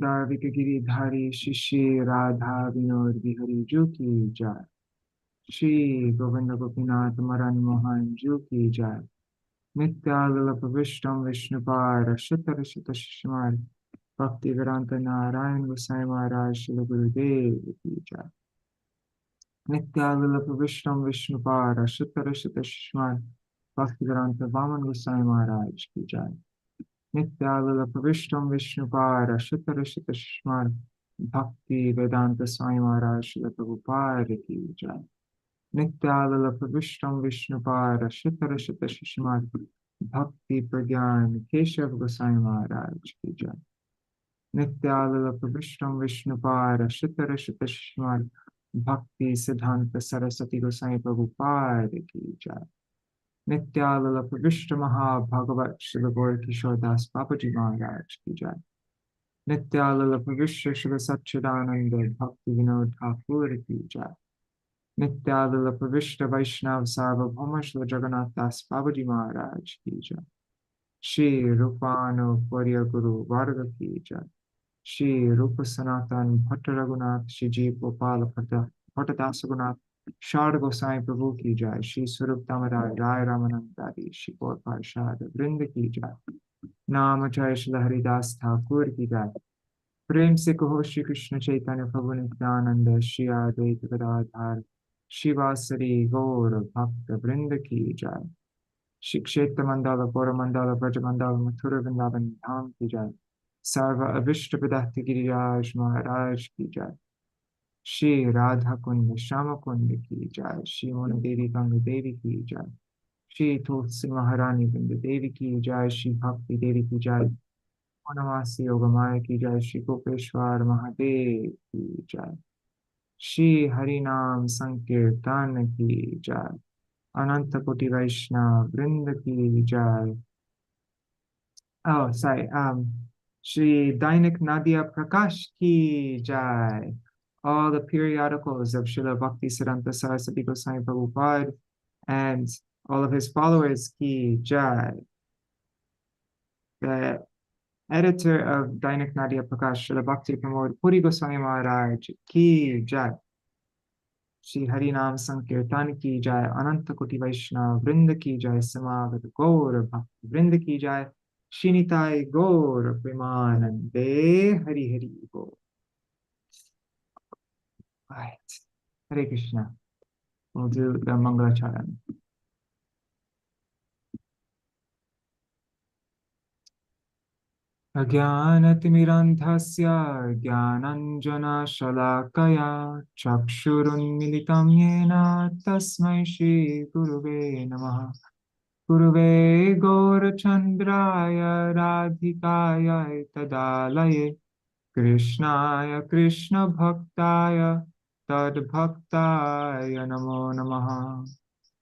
दार्विक गिरिधारी शिष्य राधा विनोद बिहारी जू की जय। श्री गोविंद गोपीनाथ मरन मोहन जू की जय। नित्यालप विष्णु विष्णुपार शतर शत शिष्मार भक्ति वेदांत नारायण गोसाई महाराज श्री गुरुदेव की जय। नित्यालप विष्णु विष्णुपार शतर शत शिष्मार भक्ति वेदांत वामन गोसाई महाराज की जय। नित्यालप विष्णु विष्णुपार शतर शत शिष्मार भक्ति वेदांत स्वामी महाराज श्री प्रभुपाद की जय। नित्यालप विष्णु विष्णुपार शतर शत शिष्मार भक्ति प्रज्ञान केशव गोसाई महाराज की जय। नित्यालप विष्णु विष्णुपार शतर शत शिष्मार भक्ति सिद्धांत सरस्वती गोसाई प्रभुपाद की जय। नित्यालप विष्णु महाभागवत श्री गौर किशोर दास बाबा जी महाराज की जय। नित्यालप विश्व श्री सच्चिदानंद भक्ति विनोद ठाकुर की जय। नित्यालप विष्णु वैष्णव सार्वभौम श्री जगन्नाथ दास बाबा जी महाराज की जय। श्री रूपानुपर्य गुरु वर्ग की जय। श्री रूप सनातन भट्ट रघुनाथ श्री जी गोपाल भट्टदास रघुनाथ शारद गोसाई प्रभु की जय। श्री स्वरूप दामोदर राय रामानंदारी श्री गौर पार्षद वृंद की जय। नाम जय श्री हरिदास ठाकुर की जय। प्रेम से कहो श्री कृष्ण चैतन्य प्रभु नित्यानंद श्री अद्वैत गदाधर शिवासरी गौर भक्त वृंद की जय। श्री क्षेत्र मंडल गौर मंडल ब्रज मंडल मथुर वृंदावन धाम की जय। सर्व अभिष्ट विदग्ध गिरिराज महाराज की जय। श्री राधा कुंड श्याम कुंड की जय। श्री मोन देवी गंग देवी की जय। श्री तुलसी महारानी वृंद देवी की जय। श्री भक्ति देवी की जय। वनवासी योगमाया की जय। श्री गोपेश्वर महादेव की जय। श्री हरिनाम संकीर्तन की जय। अनंत कोटि वैष्णव वृंद की जय। Oh, sorry. Shri Dainika Nadīyā Prakāśa ki jai. All the periodicals of Srila Bhakti Siddhanta Saraswati Goswami Prabhupada and all of his followers ki jai. The editor of Dainika Nadīyā Prakāśa, Srila Bhakti Pramod Puri Goswami Maharaj ki jai. Shri Harinam Sankirtan ki jai. Ananta Koti Vaishnava Vrinda ki jai. Samagat Gaur Bhakti Vrinda ki jai. Shinitai Gaur Premanande Hari Hari Gaur. Right. Hare Krishna. We'll do the Mangalacharan. Ajnanatimirandhasya Jnananjana Shalakaya Chakshurunmilitam Yena Tasmai Shri Guruve Namaha. Guruve Gaurachandraya Radhikaya Tadalaye Krishnaya Krishna Bhaktaya Tad Bhaktaya Namo Namaha.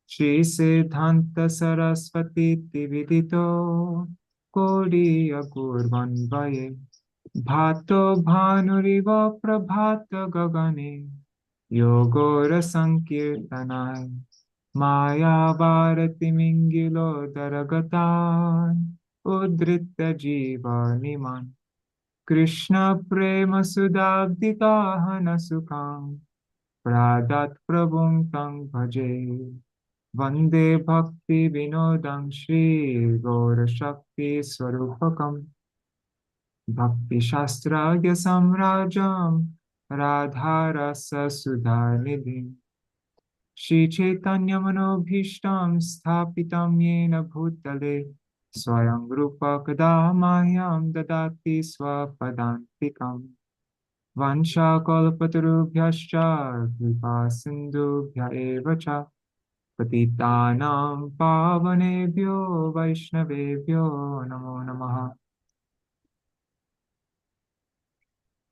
Shri Siddhanta Saraswati Tividito Kodiya Gurvanvaye Bhato Bhanuriva Prabhata Gagane Yogora Sankirtanai Maya Bharati Mingilo Daragatan Udrita Jiva Niman Krishna Prema Sudabditahana Sukham Pradat Prabhum Tang Bhaje Vande Bhakti Vinodam Shri Gaura Shakti Swarupakam Bhakti Shastragya Samrajam Radharasa Sudhanidhim Shri Chaitanya Manobhishtam Sthapitam Yena Bhutale Swayam Rupa Kadamahyam Dadati Swapadantikam Vansha Kalpatarubhyascha Kripa Sindhubhya Evacha Patitanam Pavanebhyo Vaishnavebhyo Namo Namaha.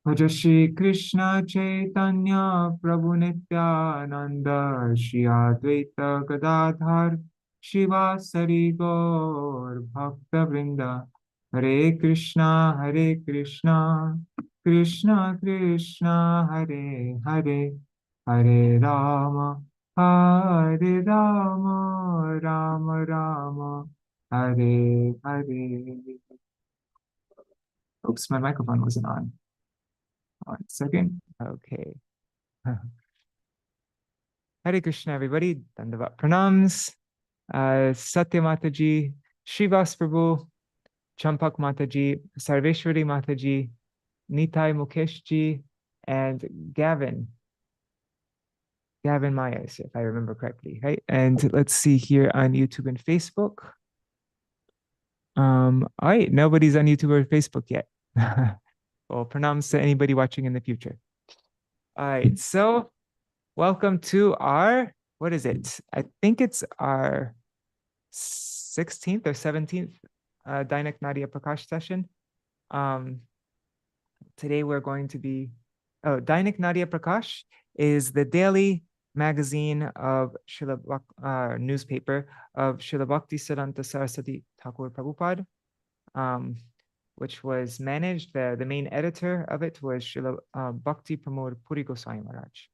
Bhaja Shri Krishna Caitanya Prabhu Nityananda Shri Advaita Gadadhar Shivasari Gaur Bhakta Vrinda Hare Krishna Krishna Krishna Hare Hare Hare Rama Hare Rama Rama Rama Hare Hare. Oops, my microphone wasn't on. 1 second. Okay. Hare Krishna, everybody. Dandavat pranams. Satya Mataji, Śrīvāsa Prabhu, Champak Mataji, Sarveshwari Mataji, Nitai Mukeshji, and Gavin Myers, if I remember correctly, right? And let's see here on YouTube and Facebook. All right, nobody's on YouTube or Facebook yet. Well, pranams to anybody watching in the future. All right, so welcome to our, what is it? I think it's our 16th or 17th Dainik Nadīyā Prakāśa session. Today we're going to be, Dainik Nadīyā Prakāśa is the daily magazine of newspaper of Srila Bhaktisiddhanta Saraswati Thakur Prabhupada, which was managed, the main editor of it was Srila Bhakti Pramod Puri Goswami Maharaj.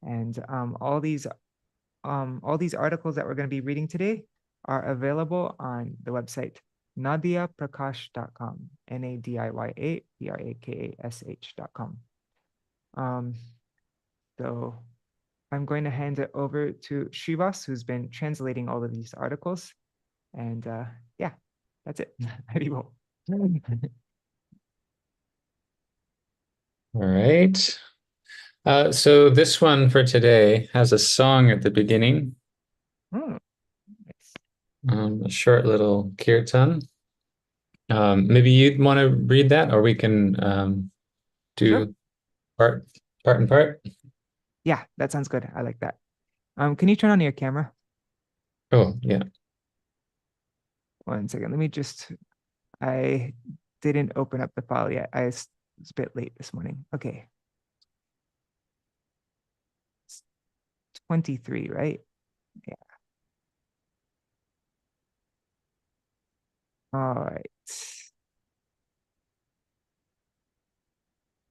And all these articles that we're going to be reading today are available on the website nadiyaprakāsh.com, NADIYAPRAKASH.com. So I'm going to hand it over to Śrīvāsa, who's been translating all of these articles. And yeah, that's it. All right. So this one for today has a song at the beginning. Nice. A short little kirtan. Maybe you'd want to read that, or we can do part and part. Yeah, that sounds good. I like that. Can you turn on your camera? Oh, yeah. 1 second. Let me just, I didn't open up the file yet. I was a bit late this morning. Okay. It's 23, right? Yeah. All right.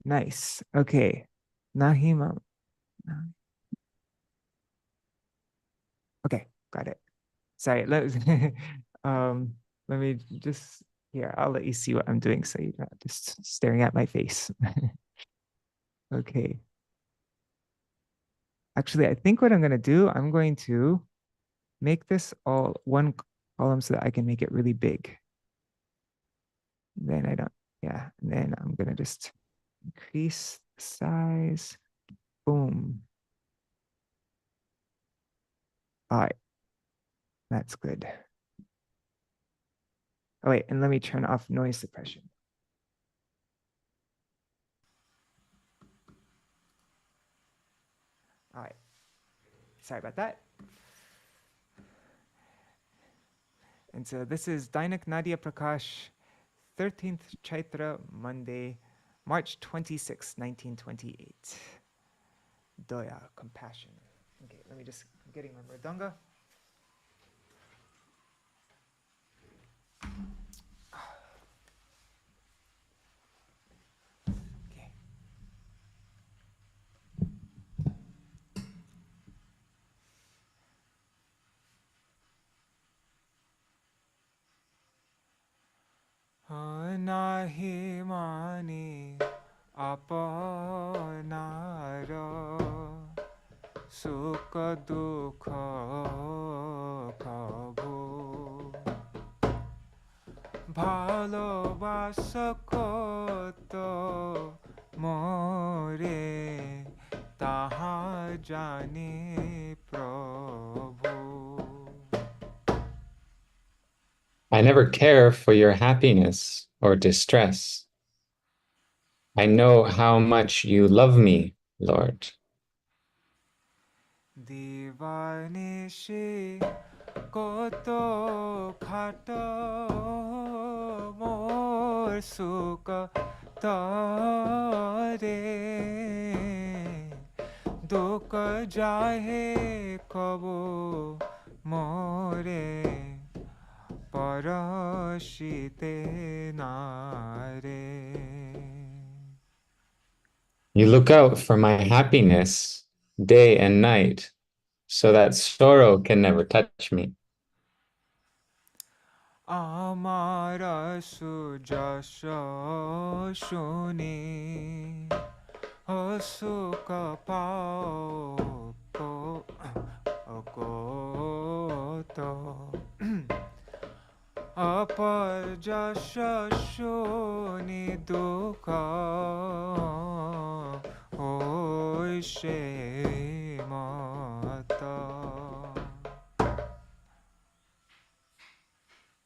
Nice. Okay. Nahima. Okay, got it. Sorry, let me just, here, I'll let you see what I'm doing so you're not just staring at my face. Okay. Actually, I think what I'm going to do, I'm going to make this all one column so that I can make it really big. Then I don't, yeah, and then I'm going to just increase the size. Boom. All right, that's good. Oh wait, and let me turn off noise suppression. All right, sorry about that. And so this is Dainik Nadīyā Prakāśa, 13th Caitra, Monday, March 26, 1928. Dayā, compassion. Okay, let me just, I'm getting my mridanga. Okay. Nahi mani apanara sukha dukha prabhu bhalobasa koto more taha jani prabhu. I never care for your happiness or distress. I know how much you love me, Lord. Divanishi koto khata mor sukha tare dukha jahe kabo more parashite nare. You look out for my happiness day and night, so that sorrow can never touch me. Amara sujasha shuni Sukha pao ko to apajasha shoni dukha oishe mata.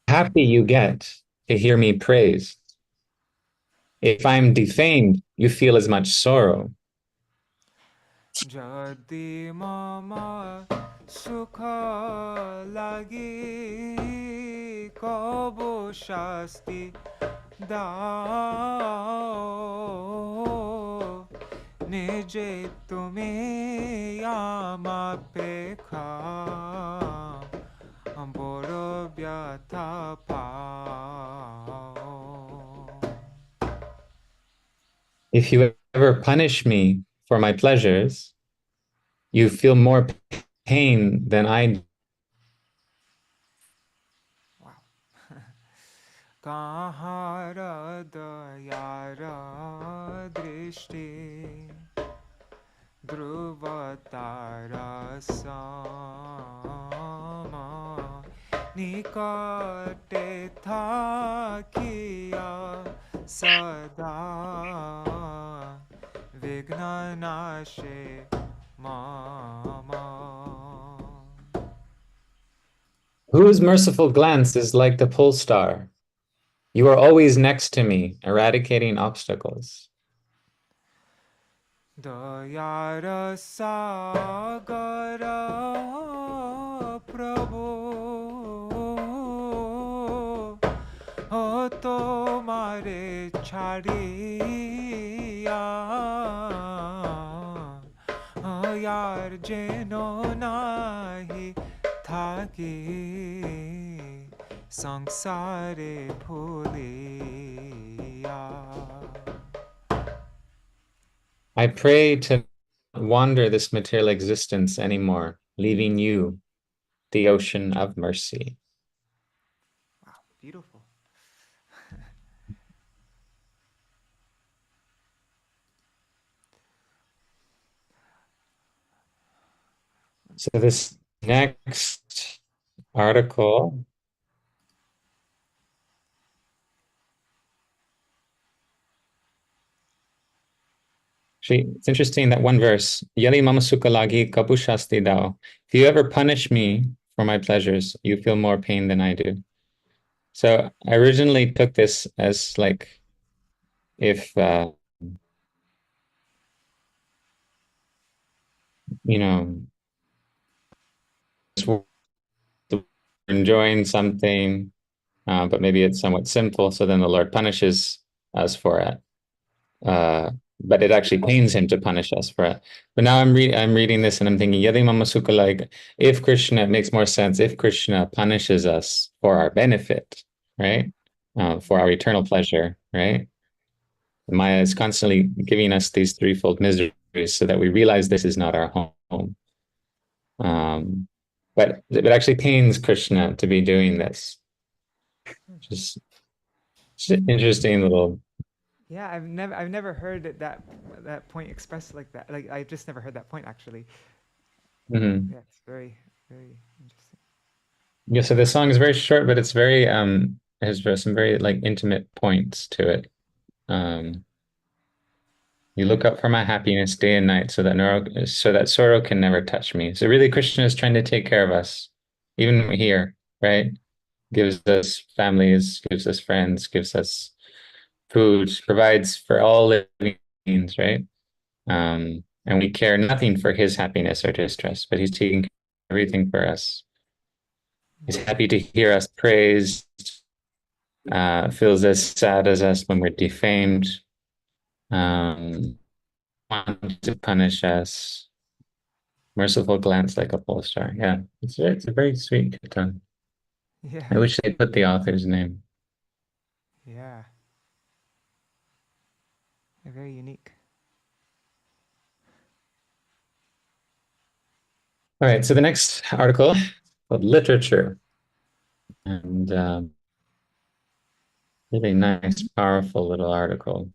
Happy you get to hear me praised. If I'm defamed, you feel as much sorrow. Jadi mama sukha lagi kobo shasti dao nije tume ama pekha boro vyatha pao. If you ever punish me for my pleasures, you feel more pain than I do. Wow. Kahara dayara drishti dhruvatara sama nikate thakiya sada vignanashe mama. Whose merciful glance is like the pole star? You are always next to me, eradicating obstacles. Dayara sagara prabhu o tomare chadiya yar jeno nahi thaki sangsare bhuliya. I pray to not wander this material existence anymore, leaving you, the ocean of mercy. Wow, beautiful. So this next article, actually, it's interesting that one verse, Yali mama sukha lagi kabu shasti dao. If you ever punish me for my pleasures, you feel more pain than I do. So I originally took this as like, if, you know, we're enjoying something, but maybe it's somewhat sinful, so then the Lord punishes us for it. But it actually pains him to punish us for it. But now I'm reading this and I'm thinking, Yadi Mama Sukha, like, if Krishna, it makes more sense if Krishna punishes us for our benefit, right? For our eternal pleasure, right? Maya is constantly giving us these threefold miseries so that we realize this is not our home. But it actually pains Krishna to be doing this. Just an interesting little. Yeah, I've never heard that point expressed like that. Like I've just never heard that point actually. Mhm. Yeah, it's very interesting. Yeah, so the song is very short, but it's very has some very like intimate points to it. You look up for my happiness day and night, so that sorrow can never touch me. So really, Krishna is trying to take care of us, even here, right? Gives us families, gives us friends, gives us food, provides for all living beings, right? And we care nothing for his happiness or distress, but he's taking everything for us. He's happy to hear us praised, feels as sad as us when we're defamed, wants to punish us, merciful glance like a pole star. Yeah, it's a very sweet kirtan. Yeah. I wish they put the author's name. Yeah. Very unique. All right, so the next article called literature, and really nice, powerful little article.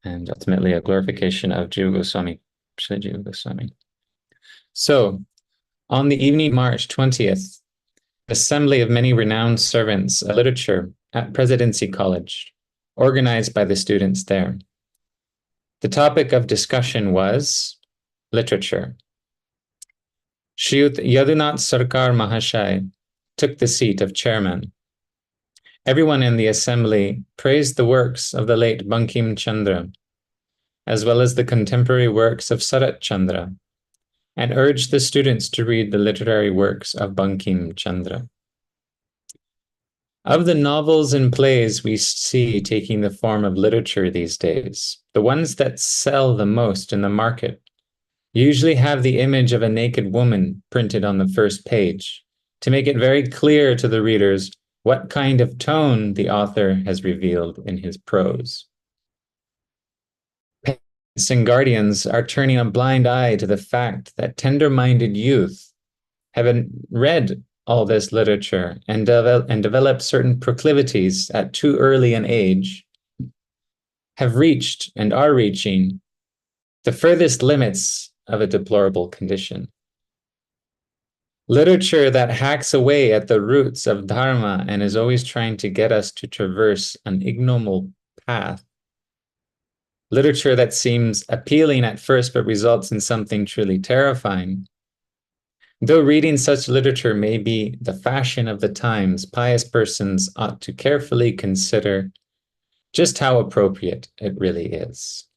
and ultimately a glorification of Jiva Goswami, Srila Jiva Goswami. So, on the evening of March 20th, assembly of many renowned servants of literature at Presidency College, organized by the students there. The topic of discussion was literature. Shriyut Yadunath Sarkar Mahashai took the seat of chairman. Everyone in the assembly praised the works of the late Bankim Chandra, as well as the contemporary works of Sarat Chandra, and urged the students to read the literary works of Bankim Chandra. Of the novels and plays we see taking the form of literature these days, the ones that sell the most in the market usually have the image of a naked woman printed on the first page to make it very clear to the readers what kind of tone the author has revealed in his prose. Parents and guardians are turning a blind eye to the fact that tender-minded youth have read all this literature and developed certain proclivities at too early an age, have reached and are reaching the furthest limits of a deplorable condition. Literature that hacks away at the roots of dharma and is always trying to get us to traverse an ignoble path. Literature that seems appealing at first but results in something truly terrifying. Though reading such literature may be the fashion of the times, pious persons ought to carefully consider just how appropriate it really is.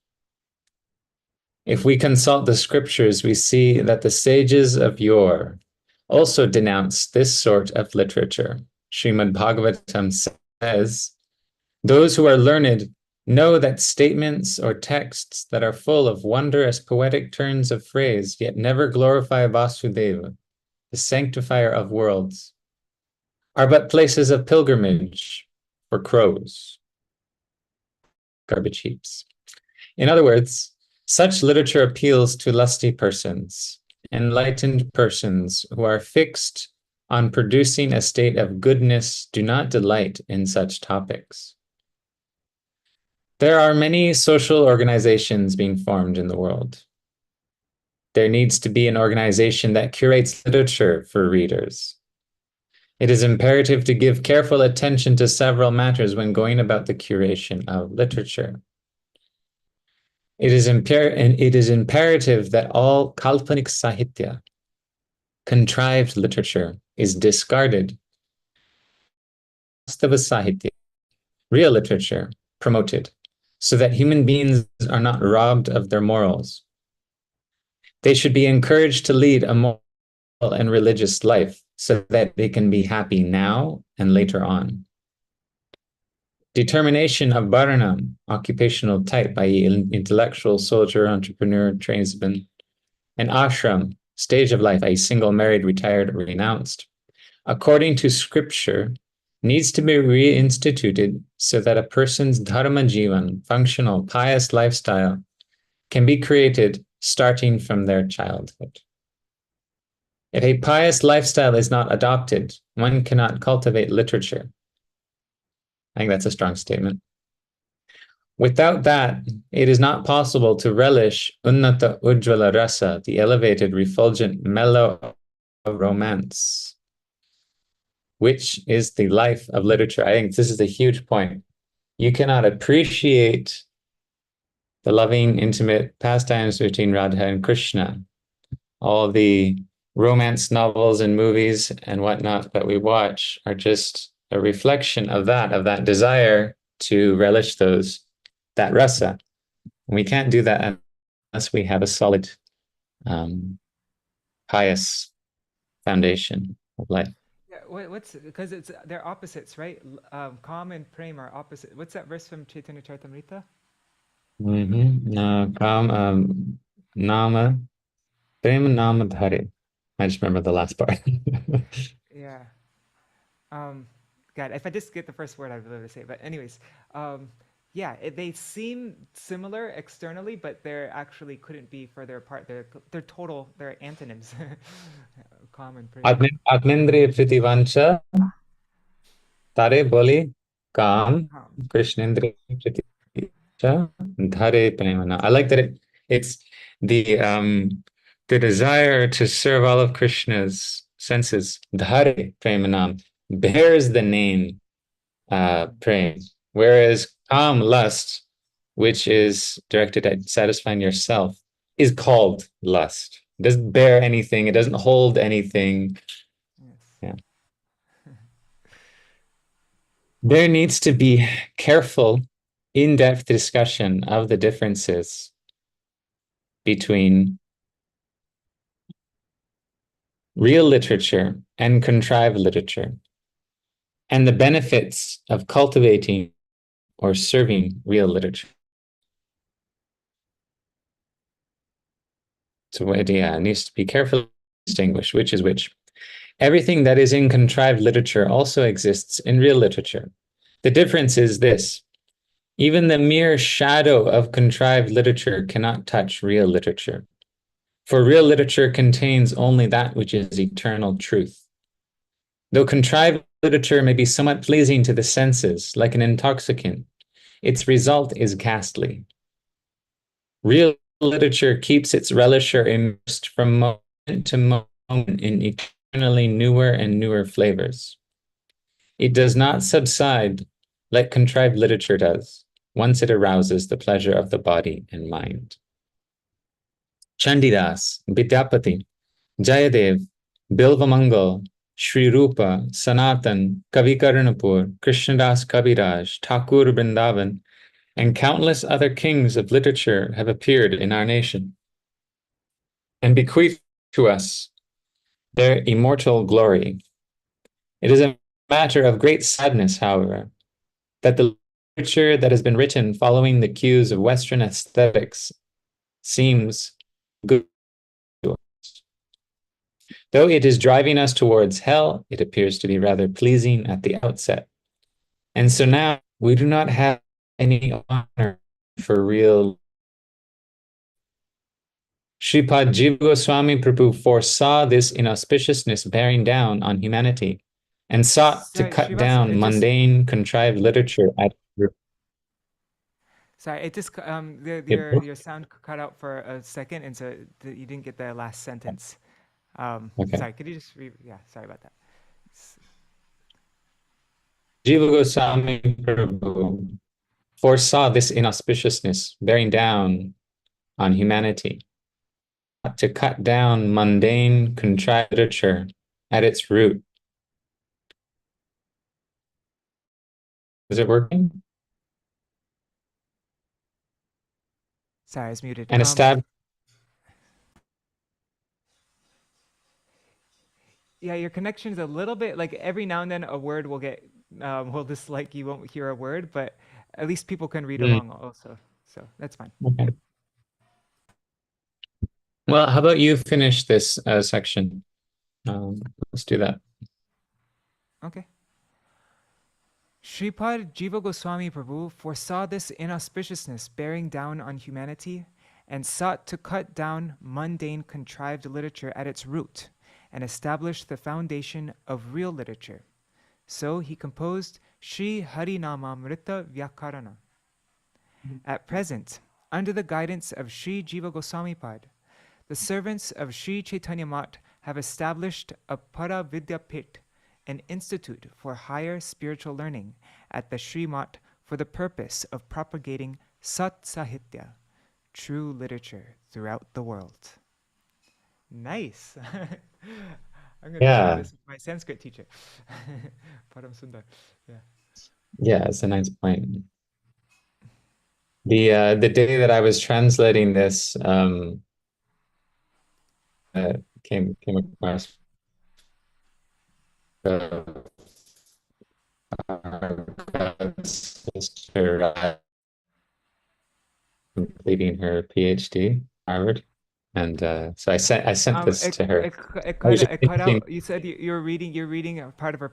If we consult the scriptures, we see that the sages of yore also denounced this sort of literature. Srimad Bhagavatam says, "Those who are learned know that statements or texts that are full of wondrous poetic turns of phrase yet never glorify Vasudeva, the sanctifier of worlds, are but places of pilgrimage for crows, garbage heaps." In other words, such literature appeals to lusty persons, enlightened persons who are fixed on producing a state of goodness, do not delight in such topics. There are many social organizations being formed in the world. There needs to be an organization that curates literature for readers. It is imperative to give careful attention to several matters when going about the curation of literature. It is imperative that all kalpanik sahitya, contrived literature, is discarded. Vastava sahitya, real literature, promoted, so that human beings are not robbed of their morals. They should be encouraged to lead a moral and religious life so that they can be happy now and later on. Determination of Varnam, occupational type, i.e. intellectual, soldier, entrepreneur, tradesman, and ashram, stage of life, i.e. single, married, retired, or renounced, according to scripture, needs to be reinstituted so that a person's dharma jivan, functional, pious lifestyle, can be created starting from their childhood. If a pious lifestyle is not adopted, one cannot cultivate literature. I think that's a strong statement. Without that, it is not possible to relish unnata ujjvala rasa, the elevated, refulgent mellow of romance, which is the life of literature. I think this is a huge point. You cannot appreciate the loving, intimate pastimes between Radha and Krishna, all the romance novels and movies and whatnot that we watch are just a reflection of that desire to relish that rasa. And we can't do that unless we have a solid, pious foundation of life. Yeah, what's because they're opposites, right? Calm and prema are opposite. What's that verse from Chaitanya Charitamrita? Nama, prema nama dhare. I just remember the last part. Yeah. God, if I just get the first word, I'd be able to say it. But anyways, yeah, they seem similar externally, but they're actually couldn't be further apart. They're antonyms. Calm and prema. Atmendriya pritivancha tare boli kam krishnendriya priti. Dhare Premana. I like that it's the desire to serve all of Krishna's senses. Dhare Premanam bears the name prem, whereas lust, which is directed at satisfying yourself, is called lust. It doesn't bear anything. It doesn't hold anything. Yes. Yeah. There needs to be careful, in-depth discussion of the differences between real literature and contrived literature, and the benefits of cultivating or serving real literature. So it needs to be carefully distinguished which is which. Everything that is in contrived literature also exists in real literature. The difference is this: even the mere shadow of contrived literature cannot touch real literature. For real literature contains only that which is eternal truth. Though contrived literature may be somewhat pleasing to the senses, like an intoxicant, its result is ghastly. Real literature keeps its relisher immersed from moment to moment in eternally newer and newer flavors. It does not subside like contrived literature does once it arouses the pleasure of the body and mind. Chandidas, Vidyapati, Jayadev, Bilvamangal, Shri Rupa, Sanatan, Kavi Karnapur, Krishnadas Kaviraj, Thakur Vrindavan, and countless other kings of literature have appeared in our nation and bequeathed to us their immortal glory. It is a matter of great sadness, however, that the literature that has been written following the cues of Western aesthetics seems good to us. Though it is driving us towards hell, it appears to be rather pleasing at the outset. And so now we do not have any honor for real. Sripad Jiva Goswami Prabhu foresaw this inauspiciousness bearing down on humanity and sought to cut down mundane, contrived literature at Sorry, it just your sound cut out for a second, and so you didn't get the last sentence. Okay. Sorry, could you just sorry about that. Jiva Goswami Prabhu foresaw this inauspiciousness bearing down on humanity to cut down mundane, contrived literature at its root. Is it working? Sorry, I was muted. And establish. Yeah, your connection is a little bit like every now and then a word will get will dislike, you won't hear a word, but at least people can read along also, so that's fine. Okay. Well, how about you finish this section? Let's do that. Okay. Sripad Jiva Goswami Prabhu foresaw this inauspiciousness bearing down on humanity and sought to cut down mundane, contrived literature at its root and establish the foundation of real literature. So he composed Sri Harinamamrita Vyakarana. At present, under the guidance of Sri Jiva Goswami Pad, the servants of Sri Chaitanya Mat have established a Para Vidyapit, an institute for higher spiritual learning at the Sri Mat for the purpose of propagating Sat Sahitya, true literature throughout the world. Nice. I'm going to share this with my Sanskrit teacher. Param Sundar. Yeah, it's a nice point. The day that I was translating this came across sister completing her PhD at Harvard, and so I sent this to her. It cut out. You said you're reading a part of her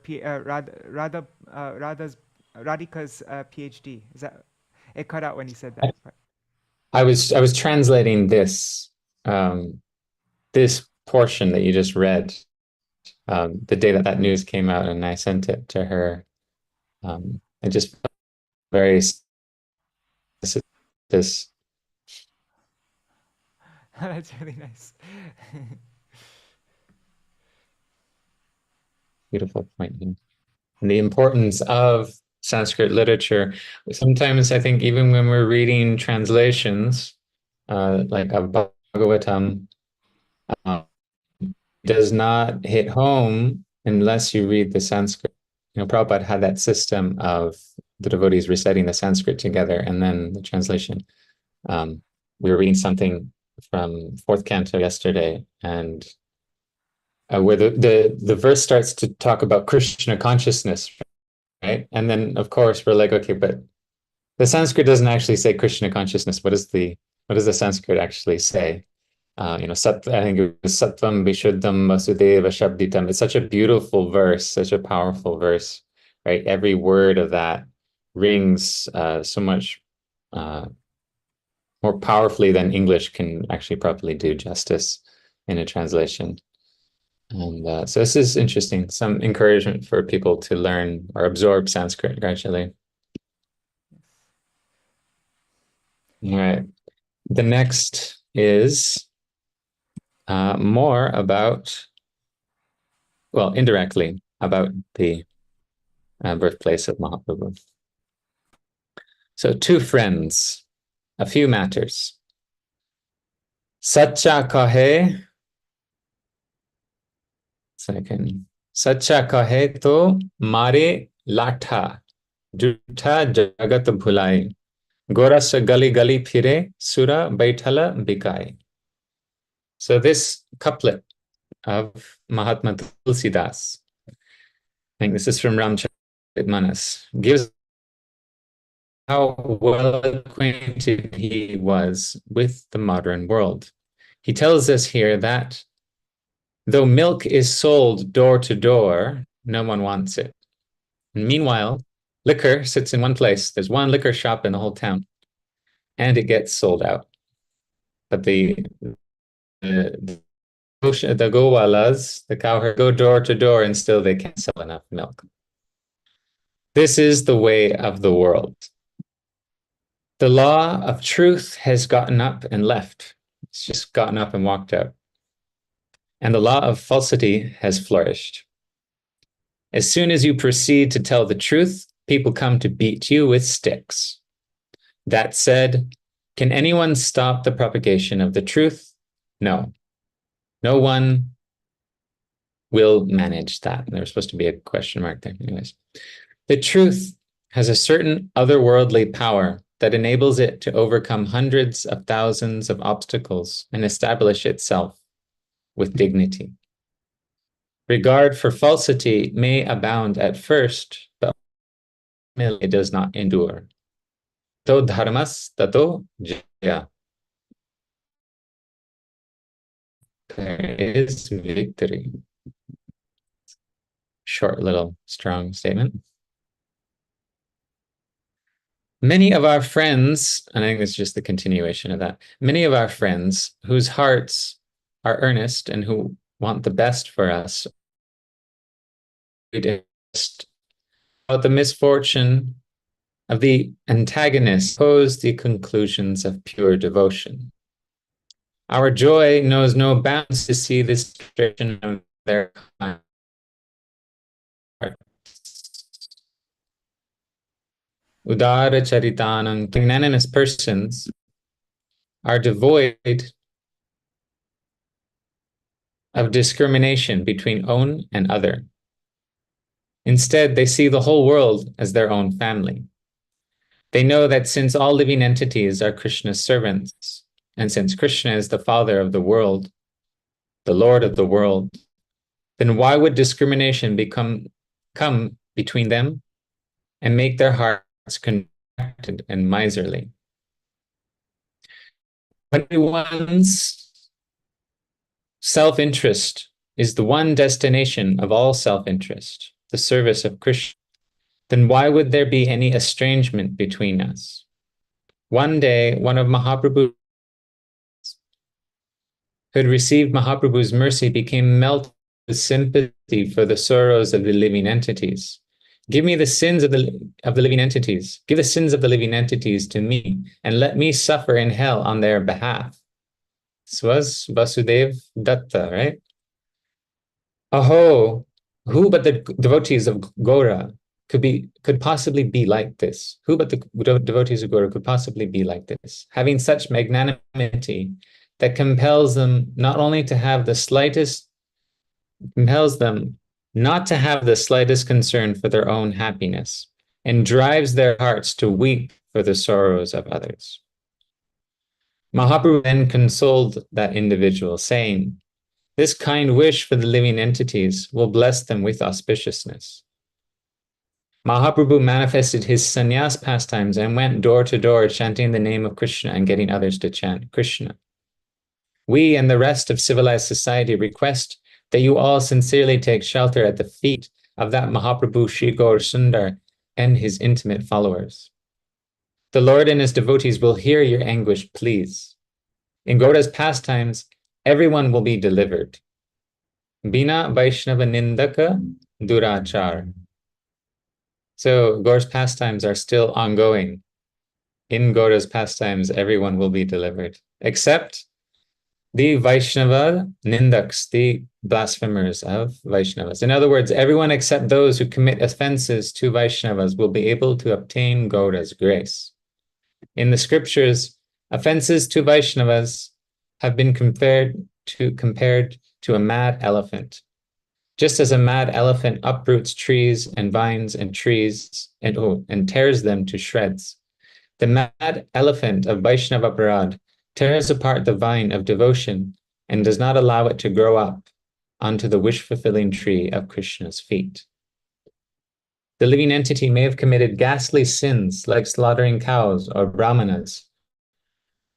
Radhika's PhD. Is that it? Cut out when you said that part. I was translating this this portion that you just read the day that news came out, and I sent it to her. I just very this. That's really nice. Beautiful point. And the importance of Sanskrit literature. Sometimes I think even when we're reading translations, like of Bhagavatam, does not hit home unless you read the Sanskrit. Prabhupada had that system of the devotees reciting the Sanskrit together and then the translation. We were reading something from fourth canto yesterday, and where the verse starts to talk about Krishna consciousness, right? And then of course we're like, okay, but the Sanskrit doesn't actually say Krishna consciousness. What does the Sanskrit actually say? I think it was Sattvam Vishuddham Vasudeva Shabditam. It's such a beautiful verse, such a powerful verse, right? Every word of that rings so much more powerfully than English can actually properly do justice in a translation. And so this is interesting, some encouragement for people to learn or absorb Sanskrit gradually. All right. The next is more about, well, indirectly about the birthplace of Mahaprabhu. So two friends, a few matters. Sacha kahe, second. Sacha kahe to mare latha, jhutha jagat bhulai. Goras gali gali phire, sura baithala bikai. So this couplet of Mahatma Tulsidas, I think this is from Ramcharitmanas, gives how well acquainted he was with the modern world. He tells us here that though milk is sold door to door, no one wants it. And meanwhile, liquor sits in one place. There's one liquor shop in the whole town, and it gets sold out. But the gowalas, the cowherd, go door to door and still they can't sell enough milk. This is the way of the world. The law of truth has gotten up and left. It's just gotten up and walked out. And the law of falsity has flourished. As soon as you proceed to tell the truth, people come to beat you with sticks. That said, can anyone stop the propagation of the truth? No. No one will manage that. There's supposed to be a question mark there. Anyways, the truth has a certain otherworldly power that enables it to overcome hundreds of thousands of obstacles and establish itself with dignity. Regard for falsity may abound at first, but it does not endure. To dharmas tato jaya. There is victory. Short, little, strong statement. Many of our friends, and I think it's just the continuation of that, many of our friends whose hearts are earnest and who want the best for us, about the misfortune of the antagonist, oppose the conclusions of pure devotion. Our joy knows no bounds to see this destruction of their kind. Udara charitanam, magnanimous persons are devoid of discrimination between own and other. Instead, they see the whole world as their own family. They know that since all living entities are Krishna's servants, and since Krishna is the Father of the world, the Lord of the world, then why would discrimination come between them and make their hearts contracted and miserly? When one's self-interest is the one destination of all self-interest, the service of Krishna, then why would there be any estrangement between us? One day, one of Mahaprabhu who had received Mahaprabhu's mercy became melted with sympathy for the sorrows of the living entities. Give me the sins of the living entities. Give the sins of the living entities to me, and let me suffer in hell on their behalf. This was Vasudev Datta, right? Aho, who but the devotees of Gora could possibly be like this? Who but the devotees of Gora could possibly be like this? Having such magnanimity that compels them not only to have the slightest, compels them not to have the slightest concern for their own happiness, and drives their hearts to weep for the sorrows of others. Mahaprabhu then consoled that individual, saying, "This kind wish for the living entities will bless them with auspiciousness." Mahaprabhu manifested his sannyas pastimes and went door to door chanting the name of Krishna and getting others to chant Krishna. We and the rest of civilized society request that you all sincerely take shelter at the feet of that Mahaprabhu Śrī Kṛṣṇa and his intimate followers. The Lord and his devotees will hear your anguish, please. In Gaura's pastimes, everyone will be delivered. Bina Vaishnava Nindaka Durachar. So Gaura's pastimes are still ongoing. In Gaura's pastimes, everyone will be delivered, except the Vaishnava Nindaks, the blasphemers of Vaishnavas. In other words, everyone except those who commit offenses to Vaishnavas will be able to obtain Gaura's grace. In the scriptures, offenses to Vaishnavas have been compared to a mad elephant. Just as a mad elephant uproots trees and vines and trees and tears them to shreds, the mad elephant of Vaishnava Parad tears apart the vine of devotion and does not allow it to grow up onto the wish-fulfilling tree of Krishna's feet. The living entity may have committed ghastly sins like slaughtering cows or brahmanas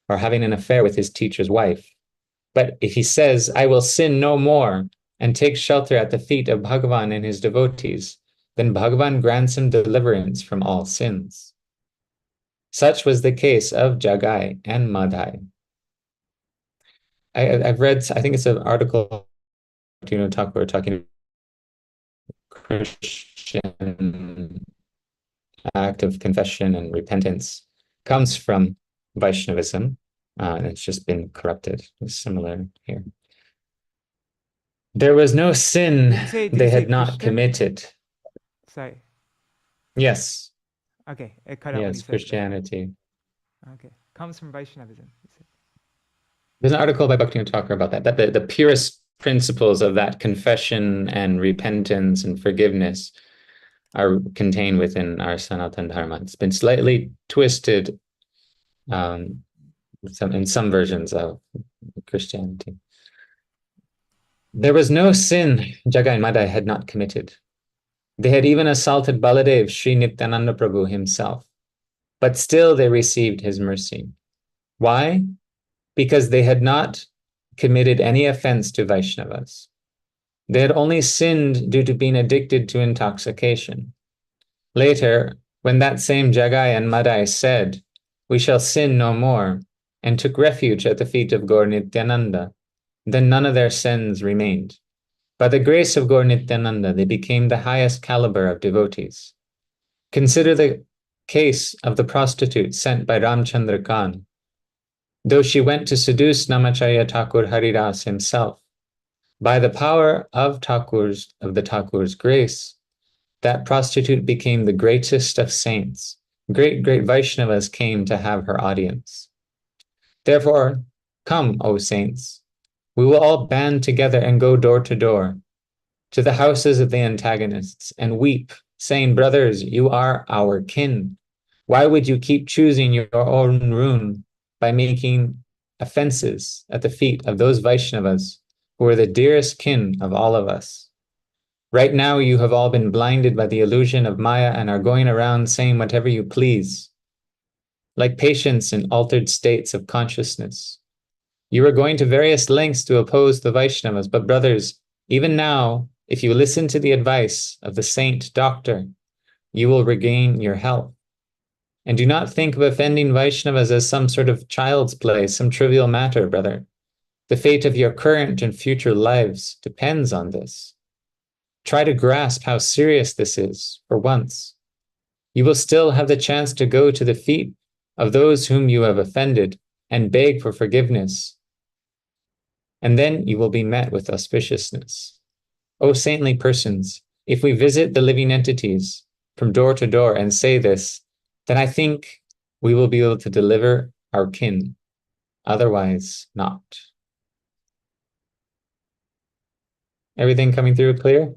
or having an affair with his teacher's wife. But if he says, "I will sin no more," and takes shelter at the feet of Bhagavan and his devotees, then Bhagavan grants him deliverance from all sins. Such was the case of Jagai and Madhai. I've read, I think it's an article, Thakur talking about Christian act of confession and repentance comes from Vaishnavism, and it's just been corrupted. It's similar here. There was no sin they had not committed. Sorry. Yes. Okay, it cut out when you Yes, said that. Christianity. Okay, comes from Vaishnavism. You said. There's an article by Bhaktivinoda Thakur about that the purest principles of that confession and repentance and forgiveness are contained within our Sanatana Dharma. It's been slightly twisted in some versions of Christianity. There was no sin Jagai and Madhai had not committed. They had even assaulted Baladev, Sri Nityananda Prabhu himself, but still they received his mercy. Why? Because they had not committed any offense to Vaishnavas. They had only sinned due to being addicted to intoxication. Later, when that same Jagai and Madhai said, "We shall sin no more," and took refuge at the feet of Gaur Nityananda, then none of their sins remained. By the grace of Gaur Nityananda, they became the highest caliber of devotees. Consider the case of the prostitute sent by Ramchandra Khan. Though she went to seduce Namacharya Thakur Haridas himself, by the power of the Thakur's grace, that prostitute became the greatest of saints. Great Vaishnavas came to have her audience. Therefore, come, O saints, we will all band together and go door to door to the houses of the antagonists and weep, saying, "Brothers, you are our kin. Why would you keep choosing your own ruin by making offenses at the feet of those Vaishnavas who are the dearest kin of all of us? Right now, you have all been blinded by the illusion of Maya and are going around saying whatever you please, like patients in altered states of consciousness. You are going to various lengths to oppose the Vaishnavas, but brothers, even now, if you listen to the advice of the saint doctor, you will regain your health. And do not think of offending Vaishnavas as some sort of child's play, some trivial matter, brother. The fate of your current and future lives depends on this. Try to grasp how serious this is for once. You will still have the chance to go to the feet of those whom you have offended and beg for forgiveness. And then you will be met with auspiciousness. O saintly persons, if we visit the living entities from door to door and say this, then I think we will be able to deliver our kin. Otherwise, not. Everything coming through clear?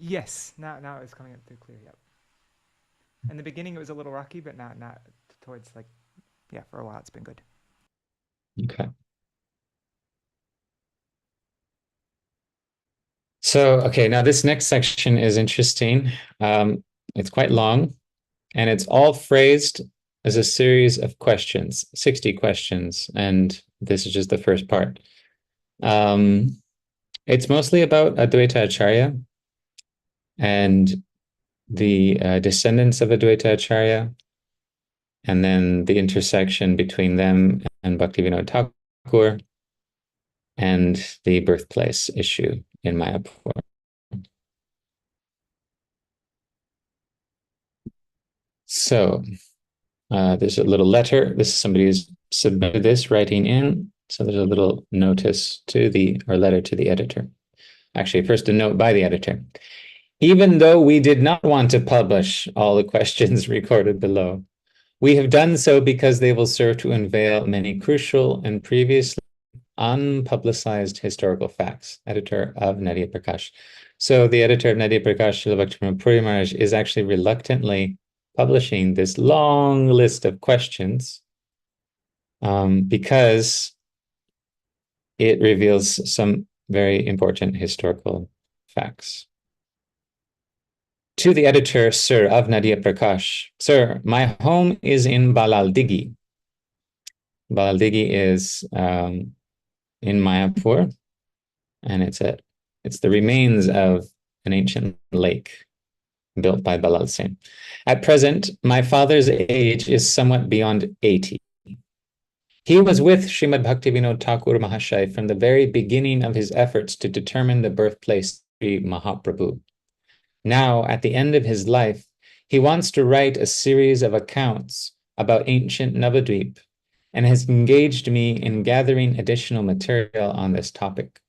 Yes, now it's coming up through clear. Yep. In the beginning, it was a little rocky, but not towards like, yeah, for a while it's been good. Okay. So, okay, now this next section is interesting. It's quite long, and it's all phrased as a series of questions, 60 questions, and this is just the first part. It's mostly about Advaita Acharya and the descendants of Advaita Acharya, and then the intersection between them and Bhaktivinoda Thakur, and the birthplace issue in Mayapur. So there's a little letter. This is somebody who's submitted this, writing in. So there's a little notice to or letter to the editor. Actually, first a note by the editor. Even though we did not want to publish all the questions recorded below, we have done so because they will serve to unveil many crucial and previously unpublicized historical facts. Editor of Nadīyā Prakāśa. So the editor of Nadīyā Prakāśa, Srila Bhaktivinoda Puri Maharaj, is actually reluctantly publishing this long list of questions because it reveals some very important historical facts. To the editor, Sir, of Nadīyā Prakāśa. Sir, my home is in Balaldigi. Balaldigi is in Mayapur, and it's the remains of an ancient lake built by Balal Sen. At present, my father's age is somewhat beyond 80. He was with Srimad Bhaktivinoda Thakur Mahashaya from the very beginning of his efforts to determine the birthplace of Sri Mahaprabhu. Now, at the end of his life, he wants to write a series of accounts about ancient Navadvip and has engaged me in gathering additional material on this topic.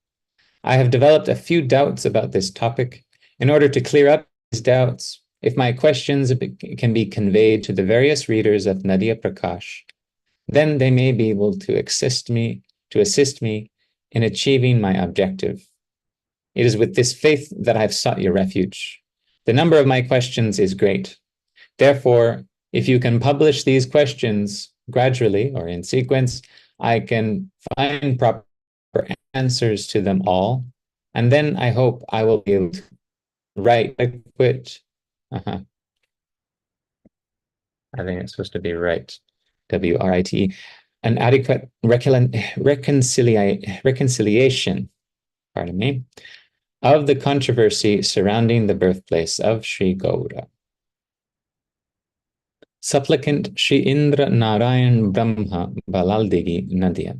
I have developed a few doubts about this topic. In order to clear up these doubts, if my questions can be conveyed to the various readers of Nadīyā Prakāśa, then they may be able to assist me in achieving my objective. It is with this faith that I have sought your refuge. The number of my questions is great. Therefore, if you can publish these questions gradually or in sequence, I can find proper answers to them all, and then I hope I will be able to write adequate. I think it's supposed to be right. W-R-I-T-E. An adequate reconciliation, pardon me, of the controversy surrounding the birthplace of Sri Gaura. Supplicant Shri Indra Narayan Brahma Balaldigi Nadīyā.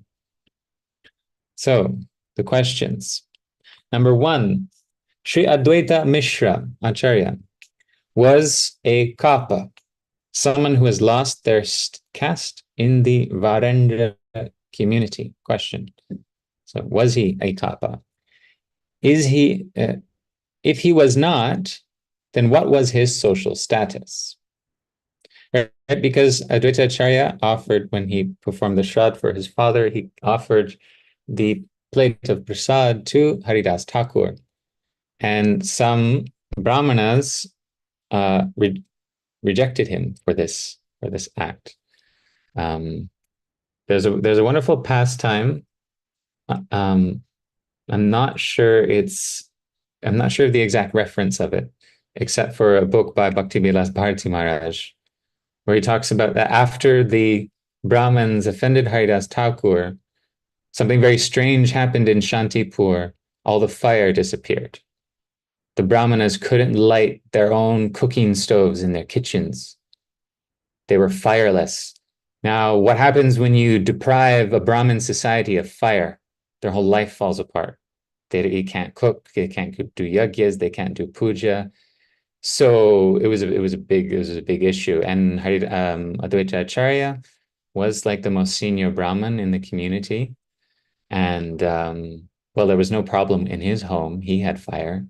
So, the questions. Number 1, Sri Advaita Mishra Acharya was a Kappa, someone who has lost their caste in the Varendra community. Question. So, was he a Kappa? Is he, if he was not, then what was his social status? Right? Because Advaita Acharya offered, when he performed the Shraddha for his father, he offered the plate of prasad to Haridas Thakur. And some Brahmanas rejected him for this act. There's a wonderful pastime. I'm not sure of the exact reference of it, except for a book by Bhakti-Vilas Bharati Maharaj, where he talks about that after the Brahmins offended Haridas Thakur, something very strange happened in Shantipur. All the fire disappeared. The Brahmanas couldn't light their own cooking stoves in their kitchens. They were fireless. Now, what happens when you deprive a Brahmin society of fire? Their whole life falls apart. They can't cook, they can't do yagyas, they can't do puja. So it was a big issue. And Advaita Acharya was like the most senior Brahmin in the community. And well, there was no problem in his home. He had fire.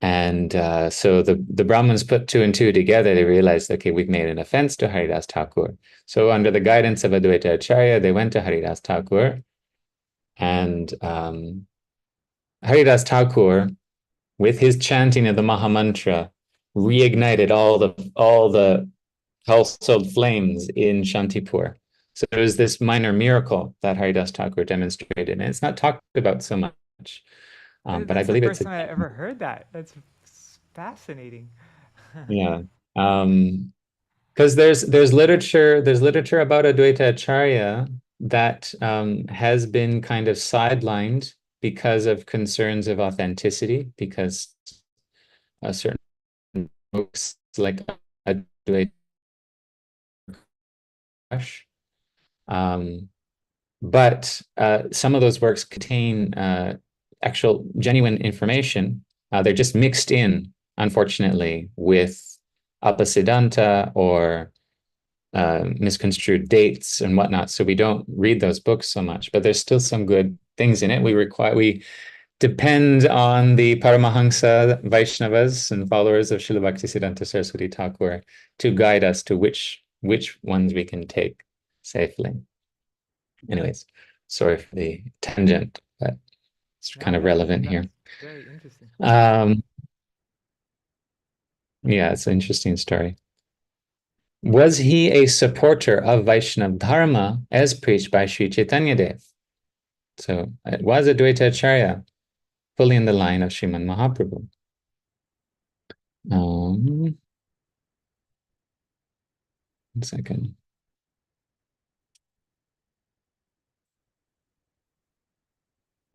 And so the Brahmins put two and two together. They realized, okay, we've made an offense to Haridas Thakur. So under the guidance of Advaita Acharya, they went to Haridas Thakur. And Haridas Thakur, with his chanting of the Mahamantra, reignited all the household flames in Shantipur. So it was this minor miracle that Haridas Thakur demonstrated, and it's not talked about so much. But I believe it's the first time I ever heard that. That's fascinating. Yeah, because there's literature about Advaita Acharya that has been kind of sidelined because of concerns of authenticity, because certain books like Advaita Prakāśa, but some of those works contain actual genuine information. They're just mixed in, unfortunately, with Apasiddhanta or misconstrued dates and whatnot. So we don't read those books so much, but there's still some good things in it. We depend on the Paramahansa Vaishnavas and followers of Srila Bhaktisiddhanta Saraswati Thakur to guide us to which ones we can take safely. Anyways, sorry for the tangent, but it's kind of relevant here. Very interesting. Yeah, it's an interesting story. Was he a supporter of Vaishnava Dharma as preached by Sri Chaitanya Dev? So it was Advaita Acharya, fully in the line of Sriman Mahaprabhu. One second.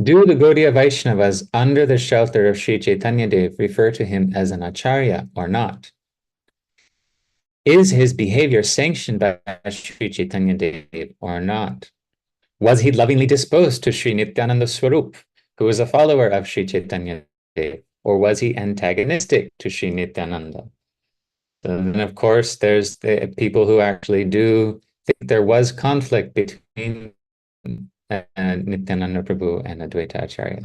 Do the Gaudiya Vaishnavas under the shelter of Sri Chaitanya Dev refer to him as an Acharya or not? Is his behavior sanctioned by Sri Chaitanya Dev or not? Was he lovingly disposed to Sri Nityananda Swarup, who was a follower of Sri Chaitanya Dev, or was he antagonistic to Sri Nityananda? Then, of course, there's the people who actually do think there was conflict between Nityananda Prabhu and Advaita Acharya.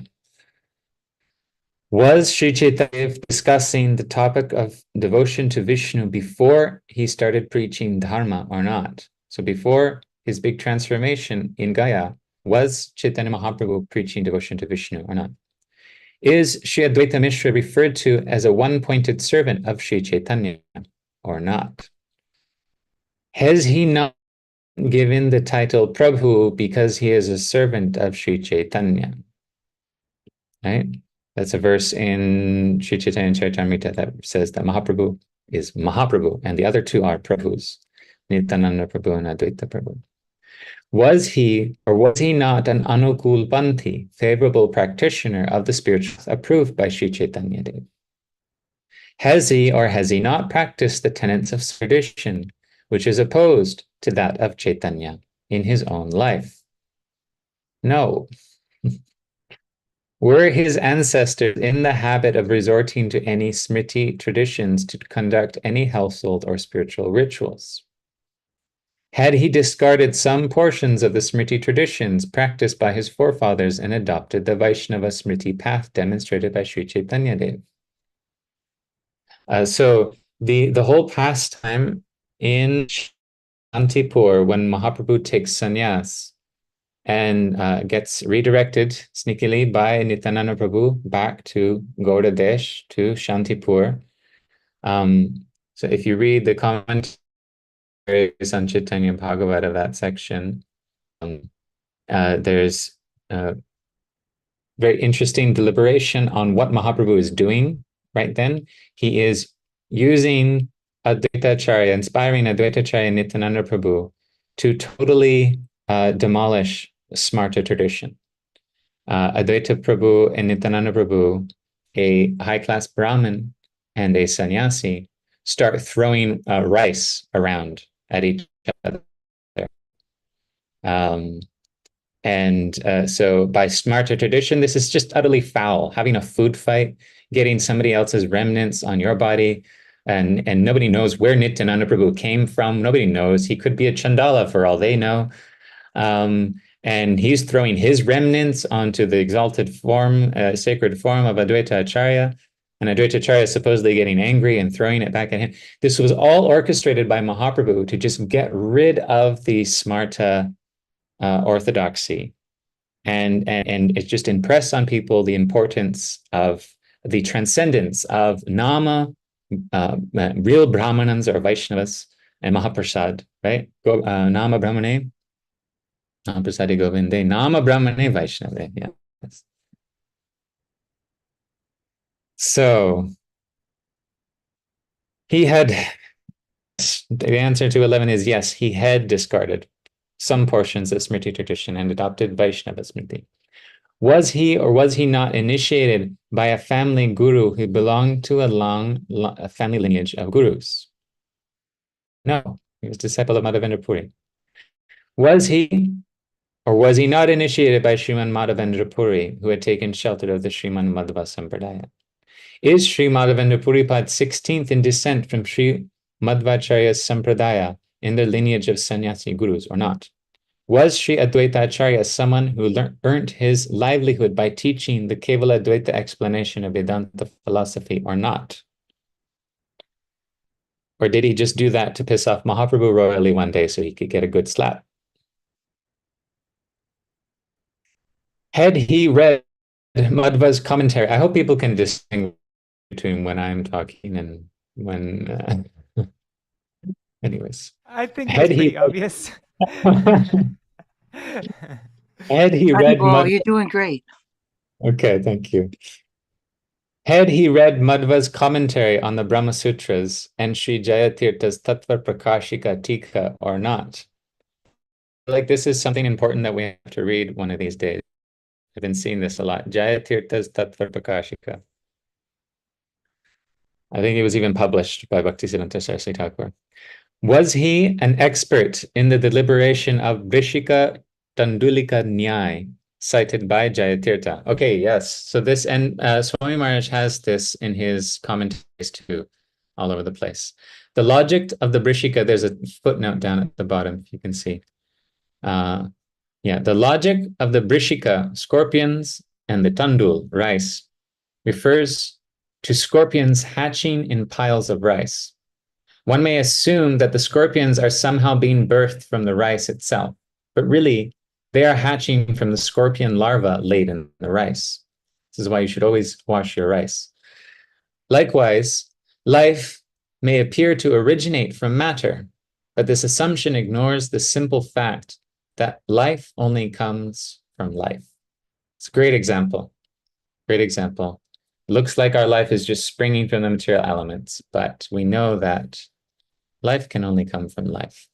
Was Sri Chaitanya discussing the topic of devotion to Vishnu before he started preaching Dharma or not? So before his big transformation in Gaya, was Chaitanya Mahaprabhu preaching devotion to Vishnu or not? Is Sri Advaita Mishra referred to as a one-pointed servant of Sri Chaitanya or not? Has he not given the title Prabhu because he is a servant of Sri Chaitanya? Right? That's a verse in Sri Chaitanya Charitamrita that says that Mahaprabhu is Mahaprabhu and the other two are Prabhus, Nityananda Prabhu and Advaita Prabhu. Was he or was he not an Anukul Panthi, favorable practitioner of the spiritual approved by Sri Chaitanya Dev? Has he or has he not practiced the tenets of tradition, which is opposed to that of Chaitanya in his own life? No. Were his ancestors in the habit of resorting to any smriti traditions to conduct any household or spiritual rituals? Had he discarded some portions of the smriti traditions practiced by his forefathers and adopted the Vaishnava smriti path demonstrated by Sri Chaitanya Dev? So the whole pastime in Shantipur, when Mahaprabhu takes sannyas and gets redirected sneakily by Nityananda Prabhu back to Gauda Desh, to Shantipur. So if you read the commentaries on Chaitanya Bhagavata, that section, there's very interesting deliberation on what Mahaprabhu is doing right then. He is using Advaita Acharya, inspiring Advaita Acharya and Nityananda Prabhu to totally demolish Smarta tradition. Advaita Prabhu and Nityananda Prabhu, a high-class Brahmin and a sannyasi, start throwing rice around at each other. And And so by smarta tradition, this is just utterly foul. Having a food fight, getting somebody else's remnants on your body, and nobody knows where Nityananda Prabhu came from. Nobody knows. He could be a Chandala for all they know. And he's throwing his remnants onto the exalted form, sacred form of Advaita Acharya. And Advaita Acharya is supposedly getting angry and throwing it back at him. This was all orchestrated by Mahaprabhu to just get rid of the smarta orthodoxy, and it just impress on people the importance of the transcendence of nama, real Brahmanans or Vaishnavas, and Mahaprasad, right? Nama Brahmane, Mahaprasadi Govinde, Nama Brahmane Vaishnave. Yeah. Yes. So he had, the answer to 11 is yes, he had discarded some portions of Smriti tradition and adopted Vaishnava Smriti. Was he or was he not initiated by a family guru who belonged to a family lineage of gurus? No, he was a disciple of Madhavendra Puri. Was he or was he not initiated by Sriman Madhavendra Puri, who had taken shelter of the Sriman Madhva Sampradaya? Is Sri Madhavendra Puripad 16th in descent from Sri Madhvacharya's Sampradaya in the lineage of sannyasi gurus or not? Was Sri Advaita Acharya someone who earned his livelihood by teaching the Kevala Advaita explanation of Vedanta philosophy or not? Or did he just do that to piss off Mahaprabhu royally one day so he could get a good slap? Had he read Madhva's commentary? I hope people can distinguish between when I'm talking and when... anyways. I think it's pretty obvious. Had he read you're doing great. Okay, thank you. Had he read Madhva's commentary on the Brahma Sutras and Sri Jayatirtha's Tattva Prakāśika Tika or not? Like, this is something important that we have to read one of these days. I've been seeing this a lot. Jayatirtha's Tattva Prakāśika. I think it was even published by Bhaktisiddhanta Saraswati Thakur. Was he an expert in the deliberation of Vrishika Tandulika Nyai, cited by Jayatirtha? Okay, yes. So this, and Swami Maharaj has this in his commentaries too, all over the place. The logic of the Vrishika, there's a footnote down at the bottom, if you can see. The logic of the Vrishika, scorpions, and the Tandul, rice, refers to scorpions hatching in piles of rice. One may assume that the scorpions are somehow being birthed from the rice itself, but really, they are hatching from the scorpion larva laid in the rice. This is why you should always wash your rice. Likewise, life may appear to originate from matter, but this assumption ignores the simple fact that life only comes from life. It's a great example. Great example. Looks like our life is just springing from the material elements, but we know that life can only come from life.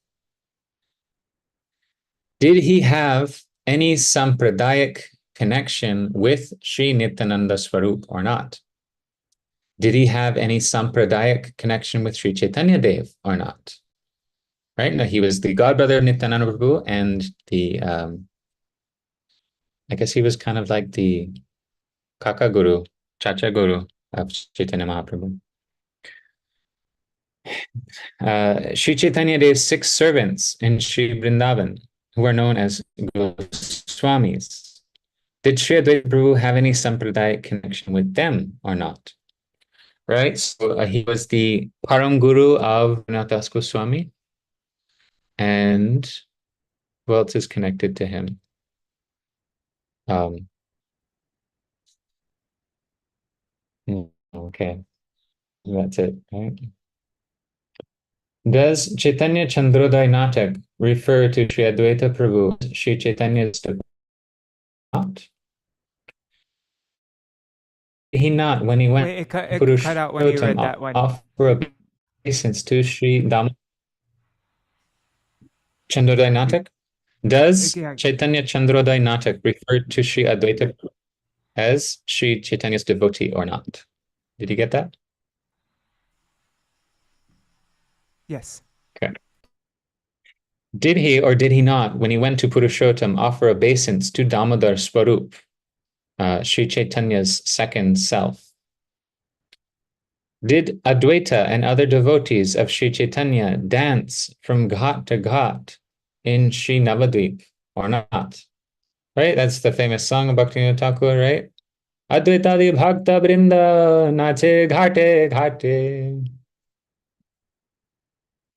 Did he have any Sampradayic connection with Sri Nityananda Swarup or not? Did he have any Sampradayic connection with Sri Chaitanya Dev or not? Right? Now, he was the godbrother of Nityananda Prabhu and the, I guess he was kind of like the Kaka Guru, Chacha Guru of Chaitanya Mahaprabhu. Sri Chaitanya Dev's 6 servants in Sri Vrindavan, who are known as Goswamis. Did Sri Advaita Prabhu have any Sampradayic connection with them or not? Right? So he was the Param Guru of Natas Goswami. And who else is connected to him? Okay, that's it, right? Does Chaitanya Chandrodaya Natak refer to Sri Advaita Prabhu, Sri Chaitanya's not? He not when he went? Wait, it cut out when you read that one. Offer obeisance to Sri Dhamma Chandrodaya Natak. Does Chaitanya Chandrodaya Natak refer to Sri Advaita as Sri Chaitanya's devotee or not? Did you get that? Yes. Okay. Did he or did he not, when he went to Purushottam, offer obeisance to Damodar Swarup, Śrī Caitanya's second self? Did Advaita and other devotees of Śrī Caitanya dance from ghat to ghat in Śrī Navadvip or not? Right? That's the famous song of Bhaktivinoda Thakur, right? Advaitadi Bhakta Brinda Nache Ghate Ghate.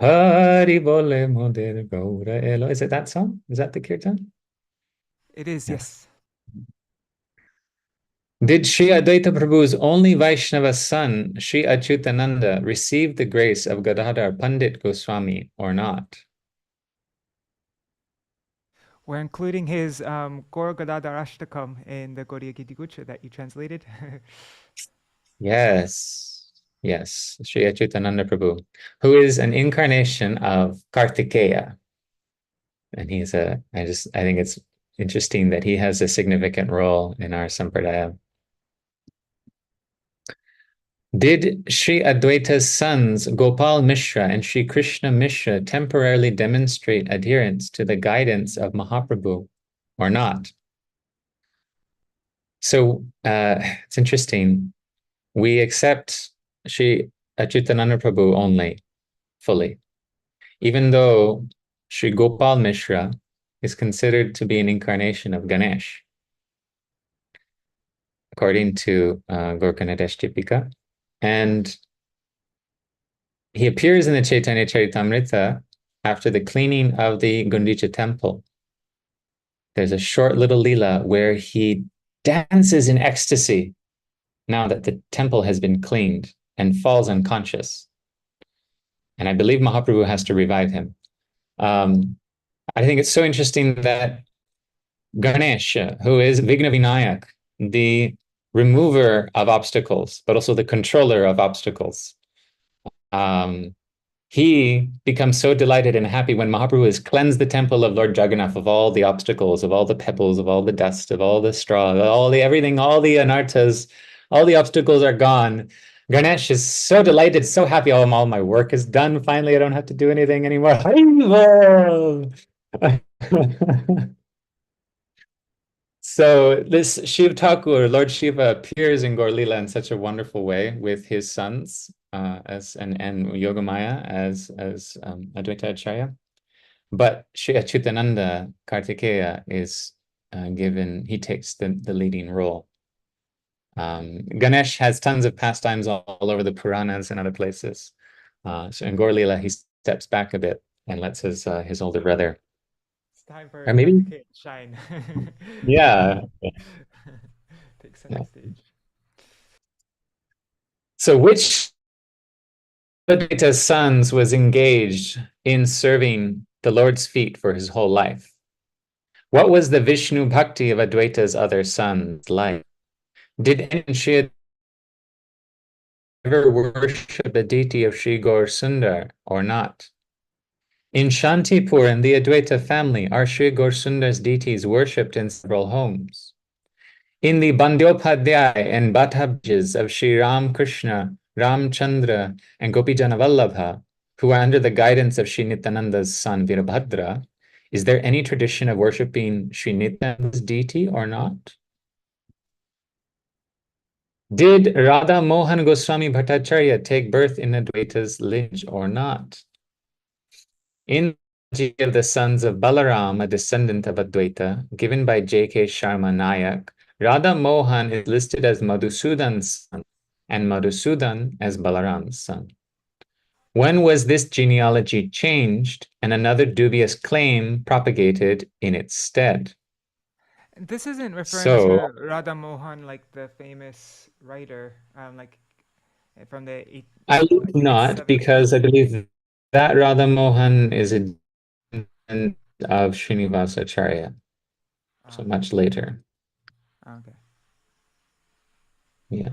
Hari Bole Moder Gaura Elo. Is it that song? Is that the kirtan? It is, yes. Did Sri Advaita Prabhu's only Vaishnava son, Sri Achyutananda, receive the grace of Gadadhar Pandit Goswami or not? We're including his Gaur Gadadhar Ashtakam in the Gaudiya Gita that you translated. Yes, yes, Sri Achyutananda Prabhu, who is an incarnation of Kartikeya. And he's I think it's interesting that he has a significant role in our Sampradaya. Did Sri Advaita's sons Gopal Mishra and Śrī Kṛṣṇa Mishra temporarily demonstrate adherence to the guidance of Mahaprabhu or not? So it's interesting. We accept Sri Achyutananda Prabhu only, fully, even though Sri Gopal Mishra is considered to be an incarnation of Ganesh, according to Gorkanadesh Tipika. And he appears in the Chaitanya Charitamrita after the cleaning of the Gundicha temple. There's a short little lila where he dances in ecstasy now that the temple has been cleaned and falls unconscious. And I believe Mahaprabhu has to revive him. I think it's so interesting that Ganesha, who is Vigna Vinayak, the remover of obstacles, but also the controller of obstacles, he becomes so delighted and happy when Mahaprabhu has cleansed the temple of Lord Jagannath of all the obstacles, of all the pebbles, of all the dust, of all the straw, everything, all the anarthas, all the obstacles are gone. Ganesh is so delighted, so happy. Oh, all my work is done. Finally, I don't have to do anything anymore. So this Shiv Thakur, Lord Shiva, appears in Gaur Lila in such a wonderful way with his sons and Yogamaya as Advaita Acharya. But Sri Achyutananda Kartikeya is he takes the leading role. Ganesh has tons of pastimes all over the Puranas and other places. So in Gaur Lila, he steps back a bit and lets his older brother. It's time for Or maybe Kartikeya to shine. Yeah. Take center stage. So which of Advaita's sons was engaged in serving the Lord's feet for his whole life? What was the Vishnu Bhakti of Advaita's other sons like? Did any ever worship the deity of Sri Gaur Sundar or not? In Shantipur and the Advaita family, are Sri Gaur Sundar's deities worshipped in several homes. In the Bandyopadhyaya and Bhattabhijas of Sri Ram Krishna, Ramchandra, and Gopijana Vallabha, who are under the guidance of Sri Nityananda's son Virabhadra, is there any tradition of worshipping Sri Nityananda's deity or not? Did Radha Mohan Goswami Bhattacharya take birth in Advaita's lineage or not? In the of the sons of Balaram, a descendant of Advaita, given by J.K. Sharma Nayak, Radha Mohan is listed as Madhusudan's son and Madhusudan as Balaram's son. When was this genealogy changed and another dubious claim propagated in its stead? This isn't referring So, to Radha Mohan, like the famous writer, like from the I like believe not, because I believe that Radha Mohan is a descendant of Śrīvāsa Acharya, so much later. Okay. Yeah.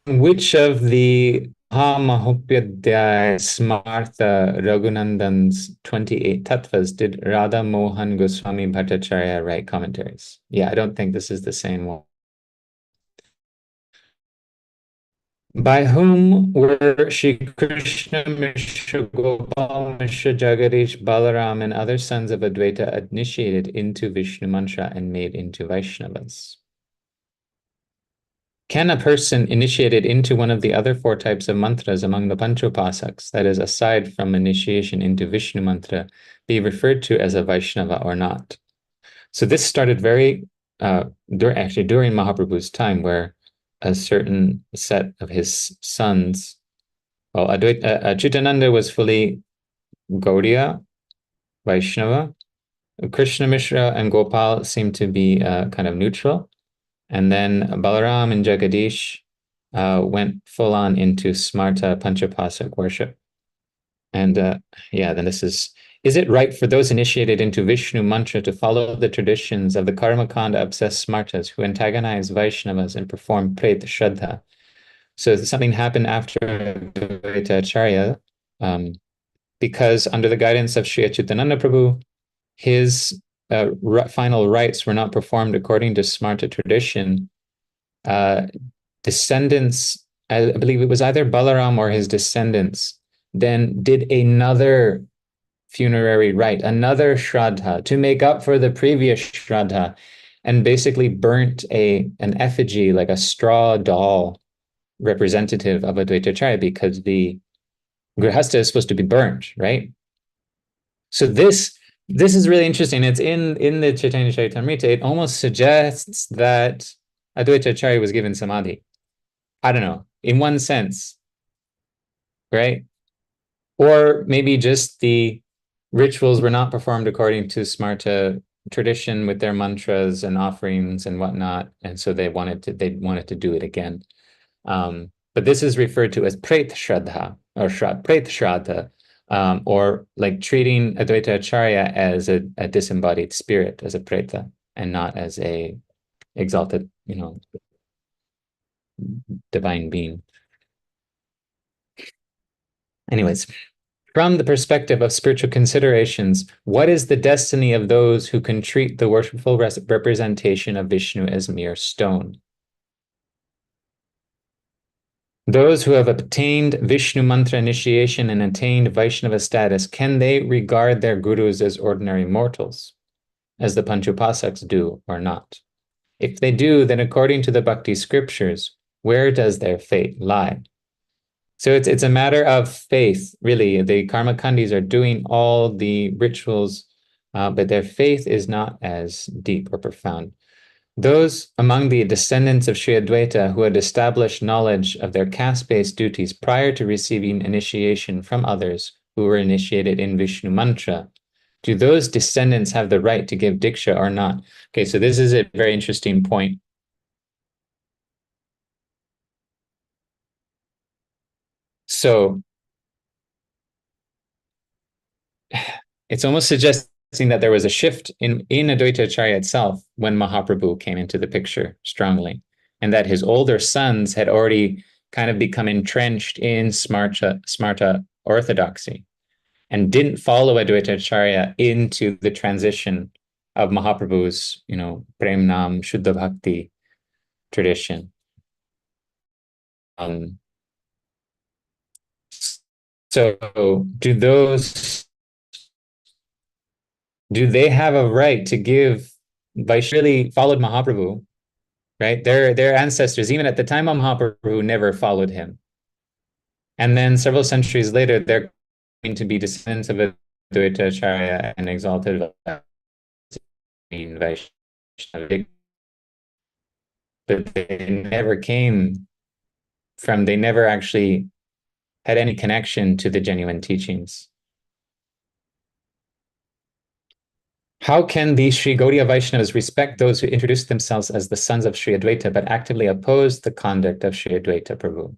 Which of the Mahamahopyadhyaya Smartha Raghunandan's 28 tattvas did Radha Mohan Goswami Bhattacharya write commentaries? Yeah, I don't think this is the same one. By whom were Śrī Kṛṣṇa, Mishra Gopal, Mishra Jagadish, Balaram, and other sons of Advaita initiated into Vishnu Mantra and made into Vaishnavas? Can a person initiated into one of the other four types of mantras among the Panchopasaks, that is, aside from initiation into Vishnu Mantra, be referred to as a Vaishnava or not? So this started during Mahaprabhu's time, where a certain set of his sons, well, Achyutananda was fully Gaudiya, Vaishnava. Krishna Mishra and Gopal seemed to be kind of neutral. And then Balaram and Jagadish went full on into Smarta Panchapasak worship. And then this is it right for those initiated into Vishnu Mantra to follow the traditions of the Karmakanda obsessed Smartas who antagonize Vaishnavas and perform Pret Shraddha? So something happened after Advaita Acharya, because under the guidance of Sri Achyutananda Prabhu, his final rites were not performed according to Smarta tradition. Descendants, I believe it was either Balaram or his descendants, then did another funerary rite, another Shraddha, to make up for the previous Shraddha, and basically burnt an effigy, like a straw doll representative of Advaita Acharya, because the Grihastha is supposed to be burnt, right? So this is really interesting. It's in the Chaitanya Charitamrita. It almost suggests that Advaita Acharya was given samadhi. I don't know, in one sense, right? Or maybe just the rituals were not performed according to Smarta tradition with their mantras and offerings and whatnot, and so they wanted to do it again. But this is referred to as Pret Shraddha or Pret Shraddha, or like treating Advaita Acharya as a disembodied spirit, as a preta, and not as a exalted, divine being. Anyways, from the perspective of spiritual considerations, what is the destiny of those who can treat the worshipful representation of Vishnu as mere stone? Those who have obtained Vishnu Mantra initiation and attained Vaishnava status, can they regard their gurus as ordinary mortals, as the Panchopasaks do, or not? If they do, then according to the Bhakti scriptures, where does their fate lie? So it's a matter of faith, really. The Karmakandis are doing all the rituals, but their faith is not as deep or profound. Those among the descendants of Sri Advaita who had established knowledge of their caste-based duties prior to receiving initiation from others who were initiated in Vishnu Mantra, do those descendants have the right to give Diksha or not? Okay, so this is a very interesting point. So it's almost suggesting that there was a shift in Advaita Acharya itself when Mahaprabhu came into the picture strongly, and that his older sons had already kind of become entrenched in Smarta orthodoxy and didn't follow Advaita Acharya into the transition of Mahaprabhu's, Prem Nam Shuddha Bhakti tradition. So do they have a right to give? Vaishali followed Mahaprabhu, right? Their ancestors, even at the time of Mahaprabhu, never followed him. And then several centuries later, they're going to be descendants of Advaita Acharya and exalted Vaishnava. But they never actually had any connection to the genuine teachings. How can these Sri Gaudiya Vaishnavas respect those who introduce themselves as the sons of Sri Advaita but actively oppose the conduct of Sri Advaita Prabhu?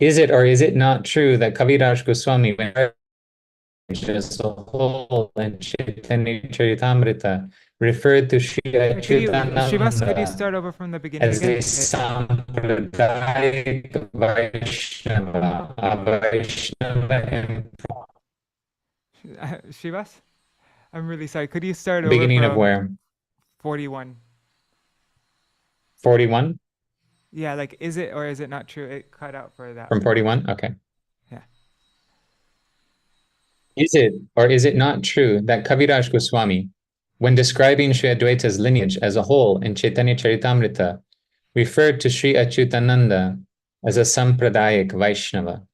Is it or is it not true that Kaviraj Goswami, as a whole, and Chaitanya Charitamrita referred to Sri Śrīvāsa, could you start over from the beginning as again? a Sampradayik Vaishnava, a Vaishnava Śrīvāsa? I'm really sorry. Could you start over beginning of from where? 41? 41? Yeah, like, is it or is it not true? It cut out for that From part. 41? Okay. Yeah. Is it or is it not true that Kaviraj Goswami, when describing Sri Advaita's lineage as a whole in Chaitanya Charitamrita, referred to Sri Achyutananda as a Sampradayic Vaishnava,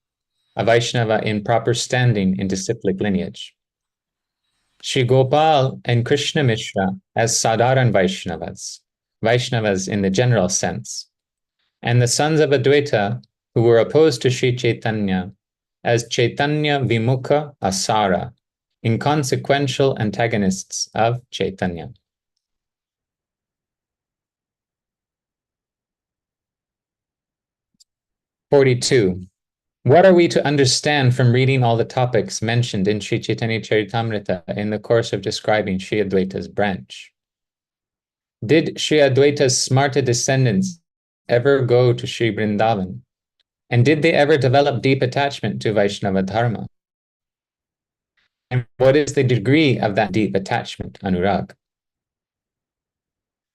a Vaishnava in proper standing in disciplic lineage? Sri Gopal and Krishna Mishra as Sadharan Vaishnavas, Vaishnavas in the general sense, and the sons of Advaita who were opposed to Sri Chaitanya as Chaitanya Vimukha Asara, inconsequential antagonists of Chaitanya. (42) What are we to understand from reading all the topics mentioned in Sri Chaitanya Charitamrita in the course of describing Sri Advaita's branch? Did Sri Advaita's Smarta descendants ever go to Sri Vrindavan? And did they ever develop deep attachment to Vaishnava Dharma? And what is the degree of that deep attachment, Anurag?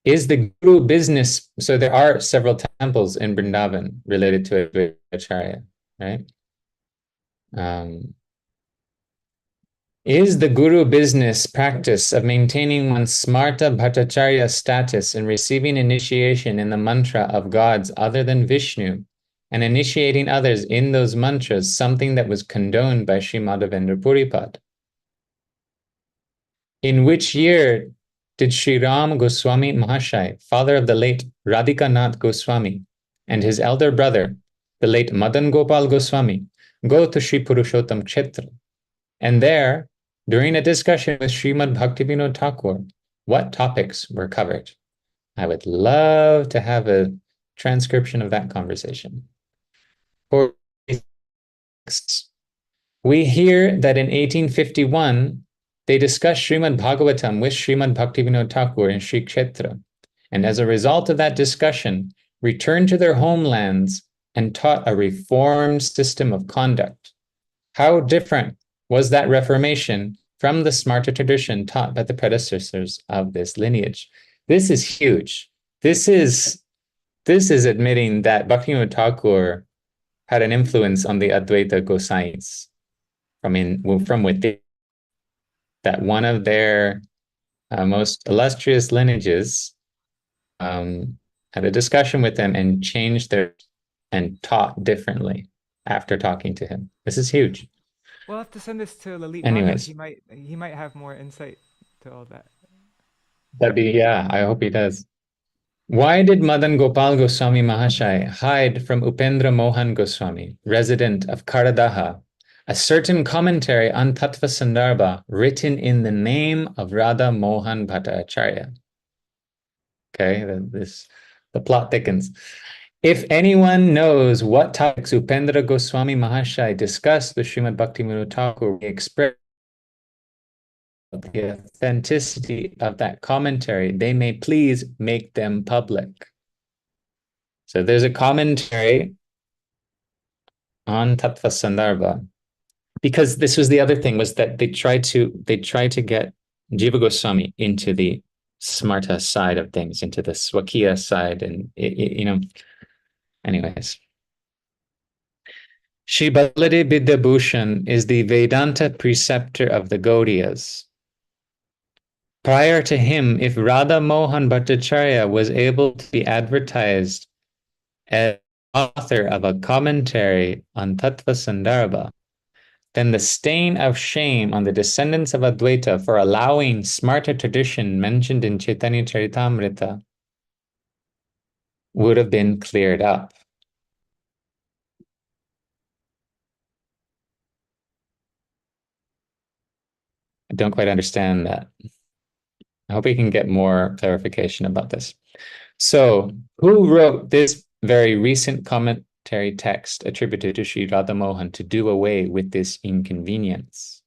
Is the Guru business, so there are several temples in Vrindavan related to Advaita Acharya, right? Is the Guru business practice of maintaining one's Smarta Bhattacharya status and receiving initiation in the mantra of gods other than Vishnu and initiating others in those mantras something that was condoned by Sri Madhavendra Puripad? In which year did Sri Ram Goswami Mahashai, father of the late Radhika Nath Goswami, and his elder brother, the late Madan Gopal Goswami, go to Sri Purushottam Kshetra? And there, during a discussion with Srimad Bhaktivinoda Thakur, what topics were covered? I would love to have a transcription of that conversation. We hear that in 1851, they discussed Srimad Bhagavatam with Srimad Bhaktivinoda Thakur in Sri Kshetra, and as a result of that discussion, returned to their homelands and taught a reformed system of conduct. How different was that reformation from the Smarta tradition taught by the predecessors of this lineage? This is huge. This is admitting that Bhaktivinoda Thakur had an influence on the Advaita Gosais from within. That one of their most illustrious lineages had a discussion with them and changed and taught differently after talking to him. This is huge. We'll have to send this to Lalit Madhav. Anyways. He might have more insight to all that. Yeah, I hope he does. Why did Madan Gopal Goswami Mahashai hide from Upendra Mohan Goswami, resident of Karadaha, a certain commentary on Tattva Sandarbha written in the name of Radha Mohan Bhattacharya? Okay, the plot thickens. If anyone knows what topics Upendra Goswami Mahashai discussed with Srimad Bhaktivinoda Thakur, we express the authenticity of that commentary, they may please make them public. So there's a commentary on Tattva Sandarbha, because this was the other thing, was that they tried to get Jiva Goswami into the Smarta side of things, into the Swakiya side, and anyways. Shri Baladev Vidyabhushan is the Vedanta preceptor of the Gaudiyas. Prior to him, if Radha Mohan Bhattacharya was able to be advertised as author of a commentary on Tattva Sandarbha, then the stain of shame on the descendants of Advaita for allowing Smarta tradition mentioned in Chaitanya Charitamrita would have been cleared up. I don't quite understand that. I hope we can get more clarification about this. So, who wrote this very recent commentary text attributed to Sri Radha Mohan to do away with this inconvenience?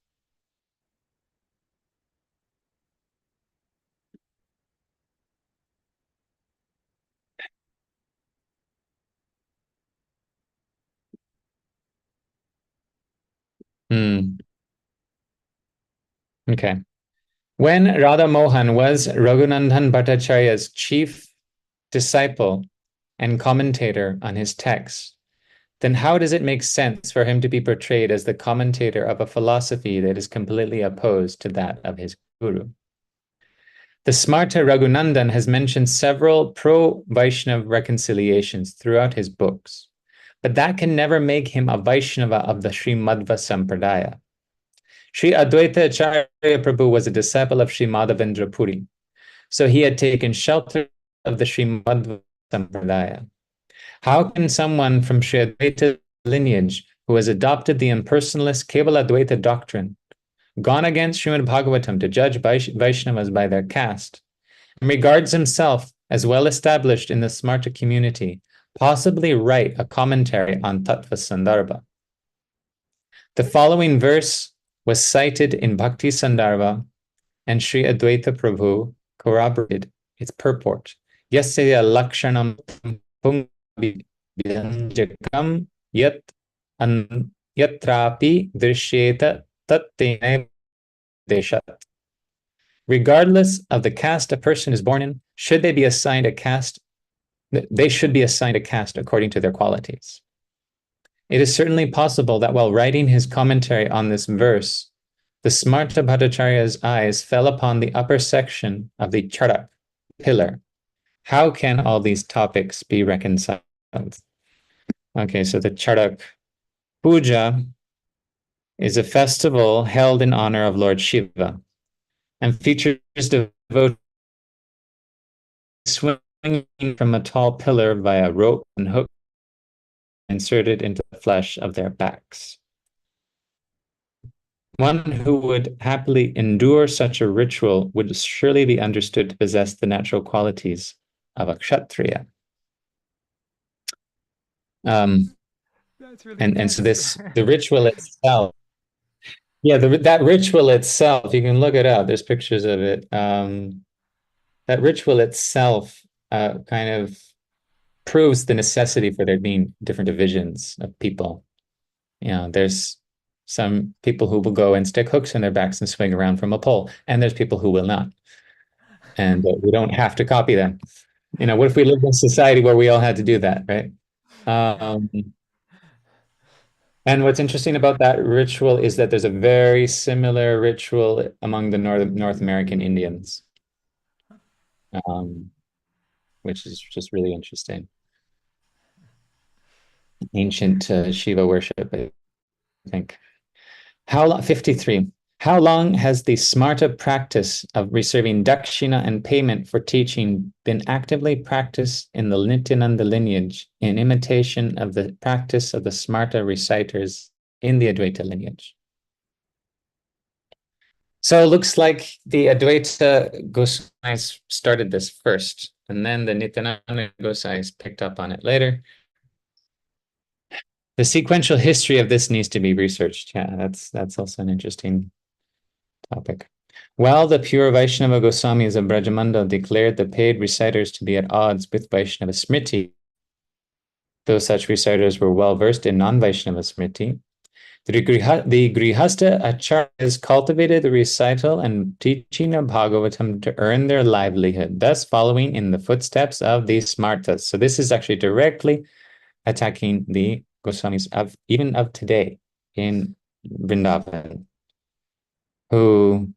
Okay. When Radha Mohan was Raghunandan Bhattacharya's chief disciple and commentator on his texts, then how does it make sense for him to be portrayed as the commentator of a philosophy that is completely opposed to that of his guru? The Smarta Raghunandan has mentioned several pro-Vaishnava reconciliations throughout his books, but that can never make him a Vaishnava of the Srimadva Sampradaya. Sri Advaita Acharya Prabhu was a disciple of Sri Madhavendra Puri, so he had taken shelter of the Srimadva Sampradaya. How can someone from Sri Advaita lineage who has adopted the impersonalist Kevala Advaita doctrine, gone against Srimad Bhagavatam to judge Vaishnavas by their caste, and regards himself as well established in the Smarta community, possibly write a commentary on Tattva Sandarbha? The following verse was cited in Bhakti Sandarbha, and Sri Advaita Prabhu corroborated its purport. Yasya lakshanam pungabijanjakam yat yatrapi drishyeta tattena deshat. Regardless of the caste a person is born in, should they be assigned a caste, they should be assigned a caste according to their qualities. It is certainly possible that while writing his commentary on this verse, the Smarta Bhattacharya's eyes fell upon the upper section of the charak, pillar. How can all these topics be reconciled? Okay, so the charak puja is a festival held in honor of Lord Shiva and features devotees swinging from a tall pillar via rope and hook inserted into the flesh of their backs. One who would happily endure such a ritual would surely be understood to possess the natural qualities of a kshatriya. That's really and so intense. the ritual itself, that ritual itself, you can look it up, there's pictures of it. That ritual itself kind of proves the necessity for there being different divisions of people. You know, there's some people who will go and stick hooks in their backs and swing around from a pole, and there's people who will not. And we don't have to copy them. You know, what if we lived in a society where we all had to do that, right? And what's interesting about that ritual is that there's a very similar ritual among the North American Indians, which is just really interesting. Ancient Shiva worship, I think. 53. How long has the Smarta practice of receiving dakshina and payment for teaching been actively practiced in the Nityananda lineage in imitation of the practice of the Smarta reciters in the Advaita lineage? So it looks like the Advaita Goswamis started this first, and then the Nityananda Goswamis picked up on it later. The sequential history of this needs to be researched. Yeah, that's also an interesting topic. While the pure Vaishnava Goswamis of Brajamandal declared the paid reciters to be at odds with Vaishnava Smriti, though such reciters were well versed in non-Vaishnava Smriti, the Grihastha Acharyas cultivated the recital and teaching of Bhagavatam to earn their livelihood, thus following in the footsteps of the Smartas. So this is actually directly attacking the Goswamis of even of today in Vrindavan, who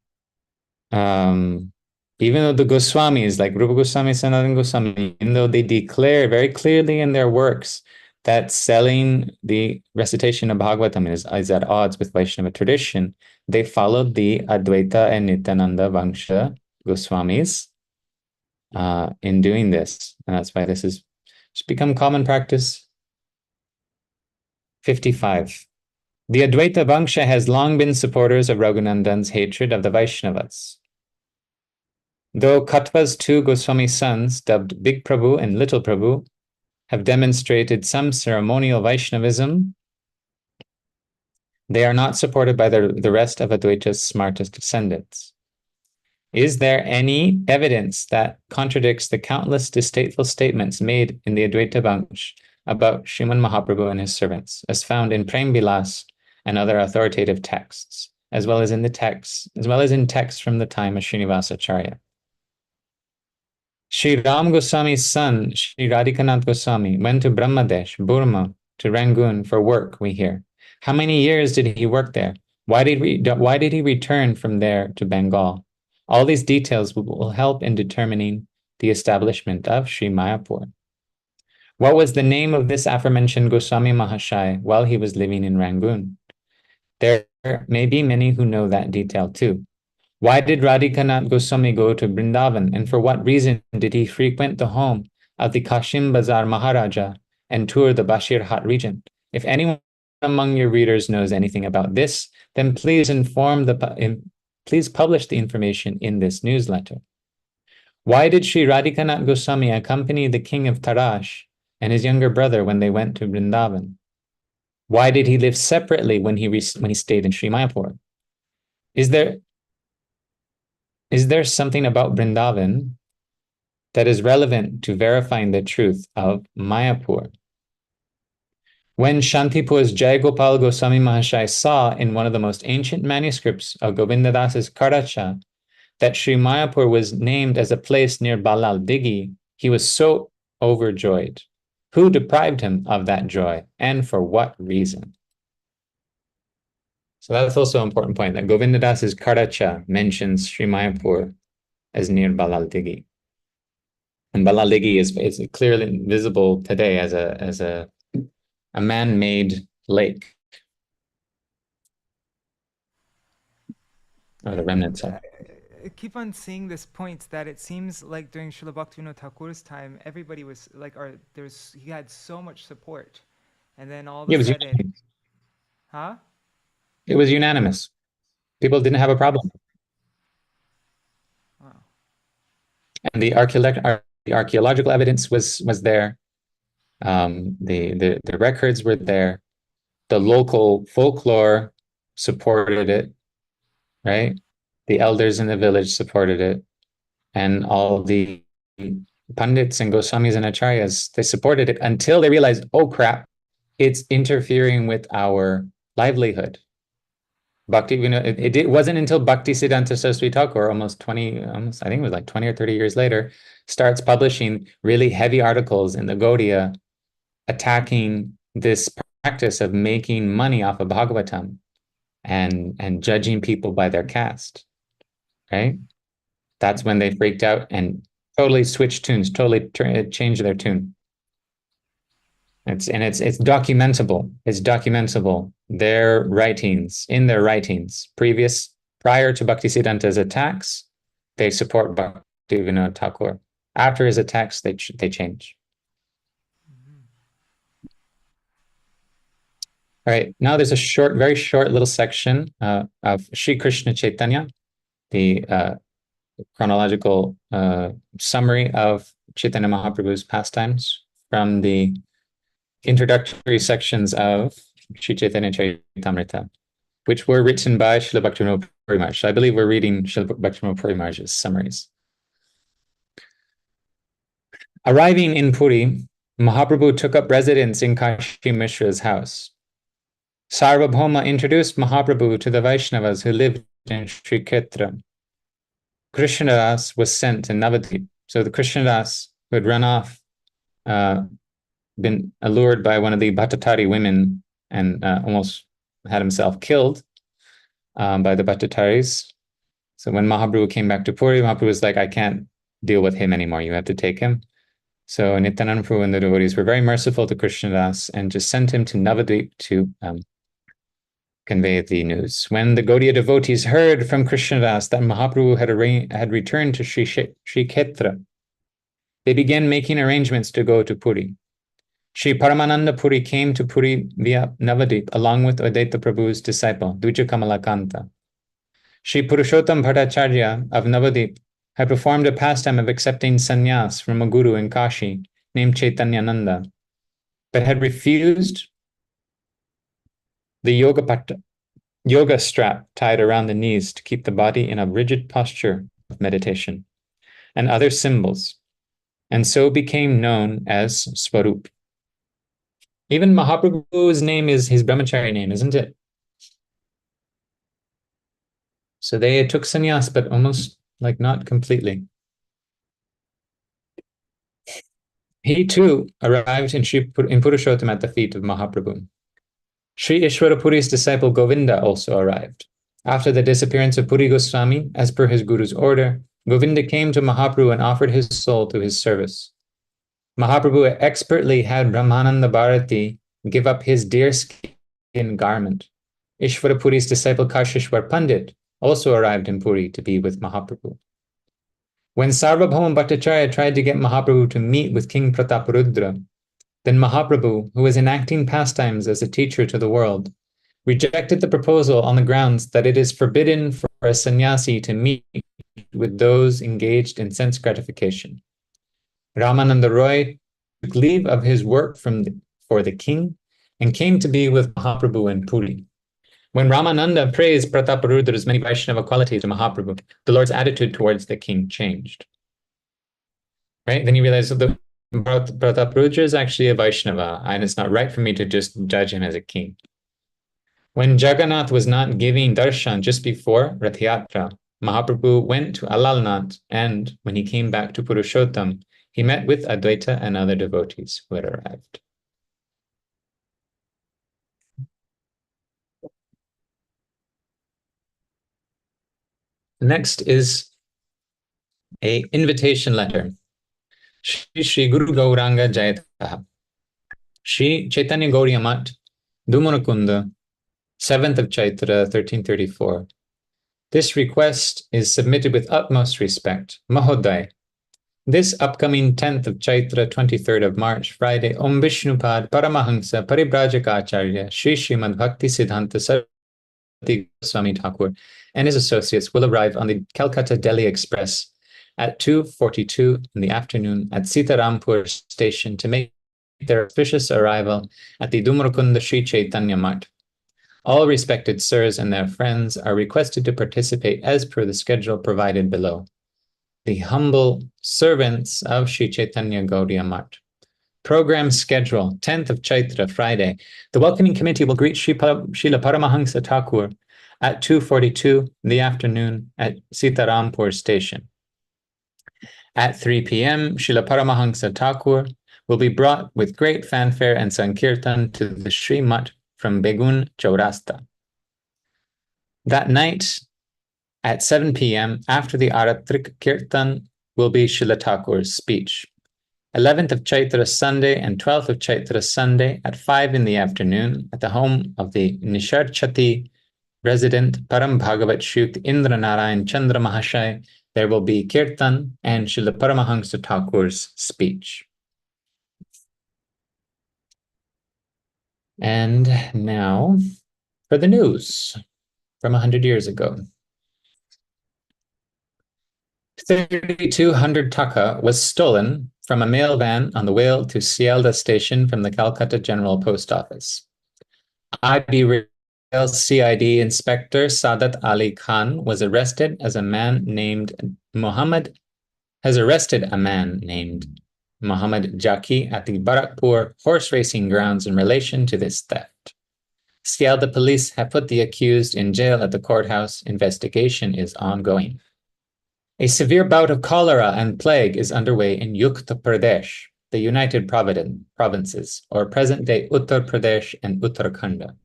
even though the Goswamis like Rupa Goswami, Sanatana Goswami, even though they declare very clearly in their works that selling the recitation of Bhagavatam is at odds with Vaishnava tradition, they followed the Advaita and Nityananda Vangsha Goswamis in doing this, and that's why this has become common practice. 55. The Advaita Vangsha has long been supporters of Raghunandan's hatred of the Vaishnavas. Though Katva's two Goswami sons, dubbed Big Prabhu and Little Prabhu, have demonstrated some ceremonial Vaishnavism, they are not supported by the rest of Advaita's Smarta descendants. Is there any evidence that contradicts the countless distasteful statements made in the Advaita Vangsha about Sriman Mahaprabhu and his servants, as found in Prem Vilas and other authoritative texts, as well as in texts from the time of Śrīvāsa Acharya? Sri Ram Goswami's son, Sri Radhikanath Goswami, went to Brahmadesh, Burma, to Rangoon for work, we hear. How many years did he work there? Why did he return from there to Bengal? All these details will help in determining the establishment of Sri Mayapur. What was the name of this aforementioned Goswami Mahashaya while he was living in Rangoon? There may be many who know that detail too. Why did Radhikanath Goswami go to Vrindavan, and for what reason did he frequent the home of the Kashim Bazar Maharaja and tour the Bashirhat region? If anyone among your readers knows anything about this, then please publish the information in this newsletter. Why did Sri Radhikanath Goswami accompany the king of Tarash and his younger brother when they went to Vrindavan? Why did he live separately when he stayed in Sri Mayapur? Is there something about Vrindavan that is relevant to verifying the truth of Mayapur? When Shantipur's Jayagopal Goswami Mahashaya saw in one of the most ancient manuscripts of Govindadasa's Karacha that Sri Mayapur was named as a place near Balal Digi, he was so overjoyed. Who deprived him of that joy, and for what reason? So that's also an important point, that Govindadasa's Karacha mentions Sri Mayapur as near Balal Digi. And Balal Digi is clearly visible today as a man-made lake, or the remnants of. I keep on seeing this point that it seems like during Srila Bhaktivinoda Thakur's time, everybody was like, he had so much support, and then all of a sudden, It was unanimous. People didn't have a problem. Wow. And the archaeological evidence was there. The records were there. The local folklore supported it, right? The elders in the village supported it, and all the Pandits and Goswamis and Acharyas, they supported it until they realized, oh crap, it's interfering with our livelihood. It wasn't until Bhaktisiddhanta Saraswati Thakur, I think it was like 20 or 30 years later, starts publishing really heavy articles in the Gaudiya attacking this practice of making money off of Bhagavatam and judging people by their caste, right? That's when they freaked out and totally switched tunes, totally changed their tune. It's documentable. It's documentable. In their writings, prior to Bhaktisiddhanta's attacks, they support Bhaktivinoda Thakur. After his attacks, they change. All right, now there's a very short little section of Śrī Kṛṣṇa Caitanya, the chronological summary of Chaitanya Mahaprabhu's pastimes from the introductory sections of Śrī Chaitanya Charitamrita, which were written by Śrīla Bhaktivinoda Puri Maharaj. I believe we're reading Śrīla Bhaktivinoda Puri Maharaj's summaries. Arriving in Puri, Mahaprabhu took up residence in Kashi Mishra's house. Sarvabhauma introduced Mahaprabhu to the Vaishnavas who lived in Śrī Kṛṣṇa. Krishnadas was sent to Navadvip. So the Krishnadas who had run off, been allured by one of the Bhattatari women and almost had himself killed by the Bhattataris. So when Mahaprabhu came back to Puri, Mahaprabhu was like, I can't deal with him anymore. You have to take him. So Nityananda Prabhu and the devotees were very merciful to Krishnadas and just sent him to Navadvip to convey the news. When the Gaudiya devotees heard from Krishnadas that Mahaprabhu had returned to Śrī Kṣetra, they began making arrangements to go to Puri. Sri Paramananda Puri came to Puri via Navadvip along with Advaita Prabhu's disciple, Dvija Kamalakanta. Sri Purushottam Bhattacharya of Navadvip had performed a pastime of accepting sannyas from a guru in Kashi named Chaitanyananda, but had refused the yoga strap tied around the knees to keep the body in a rigid posture of meditation, and other symbols, and so became known as Swarup. Even Mahaprabhu's name is his brahmachari name, isn't it? So they took sannyas, but almost like not completely. He too arrived in Purushottam at the feet of Mahaprabhu. Sri Ishwarapuri's disciple Govinda also arrived. After the disappearance of Puri Goswami, as per his guru's order, Govinda came to Mahaprabhu and offered his soul to his service. Mahaprabhu expertly had Brahmananda Bharati give up his deerskin garment. Ishwarapuri's disciple Kashishwar Pandit also arrived in Puri to be with Mahaprabhu. When Sarvabhauma Bhattacharya tried to get Mahaprabhu to meet with King Prataparudra, then Mahaprabhu, who was enacting pastimes as a teacher to the world, rejected the proposal on the grounds that it is forbidden for a sannyasi to meet with those engaged in sense gratification. Ramananda Roy took leave of his work for the king and came to be with Mahaprabhu in Puri. When Ramananda praised Prataparudra's many Vaishnava qualities to Mahaprabhu, the Lord's attitude towards the king changed. Right? Then he realized that Prataparudra is actually a Vaishnava, and it's not right for me to just judge him as a king. When Jagannath was not giving darshan just before Rath Yatra, Mahaprabhu went to Alalnath, and when he came back to Purushottam, he met with Advaita and other devotees who had arrived. Next is an invitation letter. Shri Guru Gauranga Jayataha. Shri Chaitanya Gauriya Math, Dumarakunda, 7th of Caitra, 1334. This request is submitted with utmost respect. Mahoday, this upcoming 10th of Caitra, 23rd of March, Friday, Om Vishnupad Paramahansa Paribrajaka Shri Srimad Bhakti Siddhanta Saraswati Goswami Thakur and his associates will arrive on the Calcutta-Delhi Express at 2:42 in the afternoon at Sitarampur station to make their auspicious arrival at the Dumrakunda Sri Chaitanya Math. All respected sirs and their friends are requested to participate as per the schedule provided below. The humble servants of Sri Chaitanya Gauriya Math. Program schedule, 10th of Chaitra, Friday. The welcoming committee will greet Srila Paramahansa Thakur at 2:42 in the afternoon at Sitarampur station. At 3 p.m., Srila Paramahansa Thakur will be brought with great fanfare and Sankirtan to the Sri Math from Begun Chaurasta. That night, at 7 p.m., after the Aratrik Kirtan, will be Srila Thakur's speech. 11th of Chaitra Sunday and 12th of Chaitra Sunday at 5 in the afternoon at the home of the Nisharchati resident Param Bhagavat Shukta Indra Narayan Chandra Mahashay, there will be Kirtan and Srila Paramahansa Thakur's speech. And now for the news from 100 years ago. 3,200 taka was stolen from a mail van on the way to Sialda station from the Calcutta General Post Office. IB Rail CID Inspector Sadat Ali Khan was arrested as a man named Muhammad Jaki at the Barakpur horse racing grounds in relation to this theft. Sialda police have put the accused in jail at the courthouse. Investigation is ongoing. A severe bout of cholera and plague is underway in Uttar Pradesh, the United Provinces, or present-day Uttar Pradesh and Uttarakhand.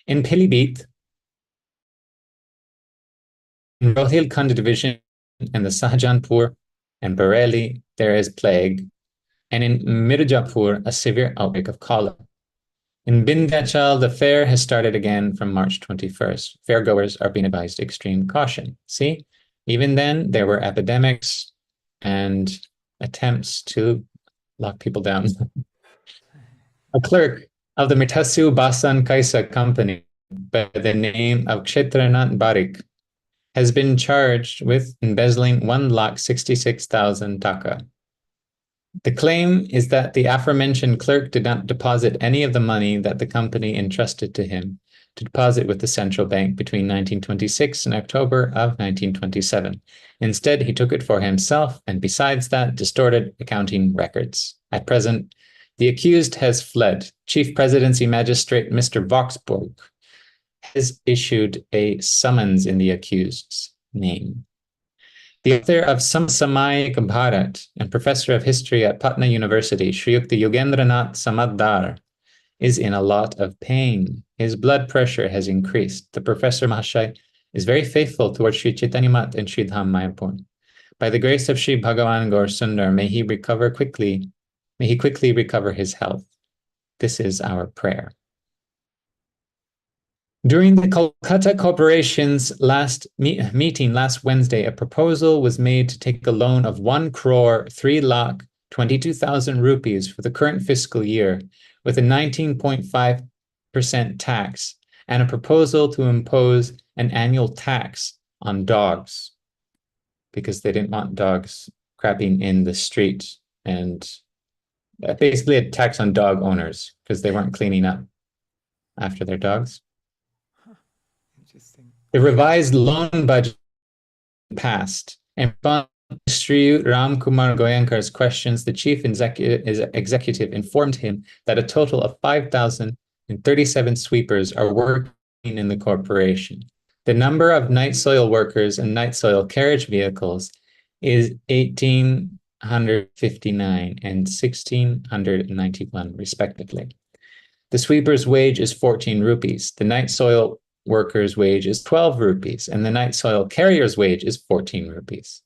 In Pilibhit, in Rohilkhand division, in the Shahjahanpur and Bareilly, there is plague, and in Mirzapur, a severe outbreak of cholera. In Vindhyachal, the fair has started again from March 21st. Fairgoers are being advised extreme caution. See, even then, there were epidemics and attempts to lock people down. A clerk of the Mitasu Basan Kaisa company by the name of Kshetranath Barik has been charged with embezzling 1,66,000 taka. The claim is that the aforementioned clerk did not deposit any of the money that the company entrusted to him to deposit with the central bank between 1926 and October of 1927. Instead, he took it for himself and besides that, distorted accounting records. At present, the accused has fled. Chief Presidency Magistrate Mr. Voxburg has issued a summons in the accused's name. The author of Samsamayik Bharat and professor of history at Patna University, Shriyukta Yogendranath Samaddar, is in a lot of pain. His blood pressure has increased. The Professor Mahashai is very faithful towards Sri Chaitanya Mat and Sri Dham Mayapur. By the grace of Sri Bhagavan Gaur Sundar, may he quickly recover his health. This is our prayer. During the Kolkata Corporation's meeting last Wednesday, a proposal was made to take a loan of 1,3,22,000 rupees for the current fiscal year with a 19.5% tax and a proposal to impose an annual tax on dogs because they didn't want dogs crapping in the street, and basically a tax on dog owners because they weren't cleaning up after their dogs. Interesting. The revised loan budget passed, and Sri Ram Kumar Goyankar's questions, the chief executive informed him that a total of 5,037 sweepers are working in the corporation. The number of night soil workers and night soil carriage vehicles is 1,859 and 1,691, respectively. The sweeper's wage is 14 rupees. The night soil worker's wage is 12 rupees, and the night soil carrier's wage is 14 rupees.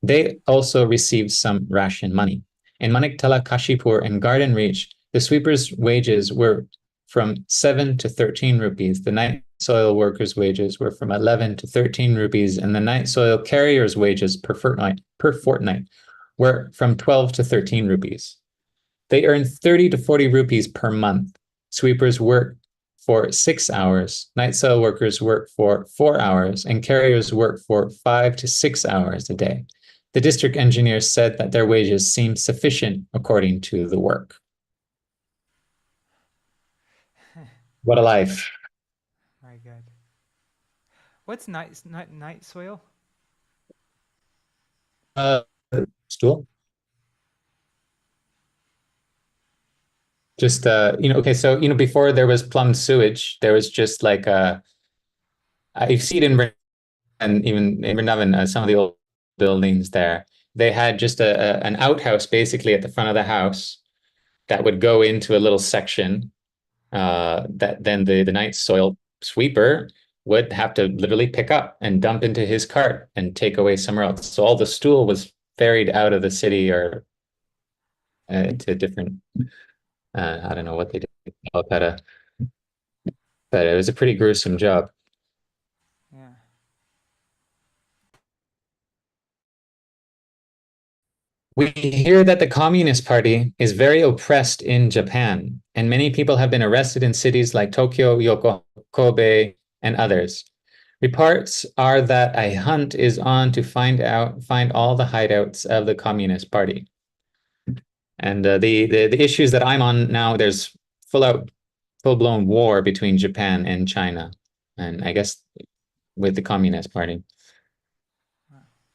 They also received some ration money. In Maniktala, Kashipur, and Garden Reach, the sweeper's wages were from 7 to 13 rupees. The night soil workers' wages were from 11 to 13 rupees, and the night soil carrier's wages per fortnight were from 12 to 13 rupees. They earn 30 to 40 rupees per month. Sweepers work for 6 hours, night soil workers work for 4 hours, and carriers work for 5 to 6 hours a day. The district engineer said that their wages seem sufficient according to the work. What a life. My God. What's night soil? Stool. Just, okay, so, before there was plumbed sewage, there was just like you see it in, and even in Vrindavan, some of the old buildings there, they had just an outhouse basically at the front of the house that would go into a little section that then the night soil sweeper would have to literally pick up and dump into his cart and take away somewhere else. So all the stool was ferried out of the city or to different, I don't know what they did, but it was a pretty gruesome job. Yeah. We hear that the Communist Party is very oppressed in Japan, and many people have been arrested in cities like Tokyo, Yokohama, Kobe, and others. Reports are that a hunt is on to find all the hideouts of the Communist Party. And the issues that I'm on now, there's full-blown war between Japan and China, and I guess with the Communist Party.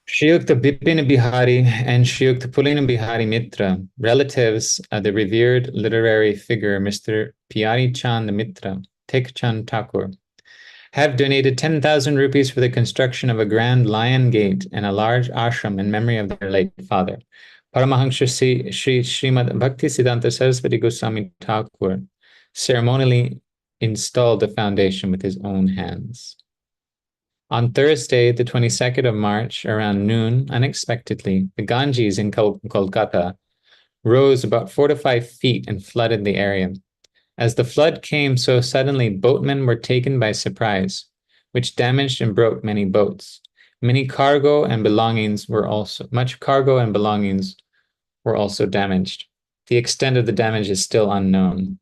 Shriyukta Bipin Bihari and Shriyukta Pulina Bihari Mitra, relatives of the revered literary figure Mr. Pyari Chand Mitra, Tek Chand Thakur, have donated 10,000 rupees for the construction of a grand lion gate and a large ashram in memory of their late father. Paramahansa Sri Srimad Bhakti Siddhanta Saraswati Goswami Thakur ceremonially installed the foundation with his own hands. On Thursday, the 22nd of March, around noon, unexpectedly, the Ganges in Kolkata rose about 4 to 5 feet and flooded the area. As the flood came so suddenly, boatmen were taken by surprise, which damaged and broke many boats. Much cargo and belongings were also damaged. The extent of the damage is still unknown.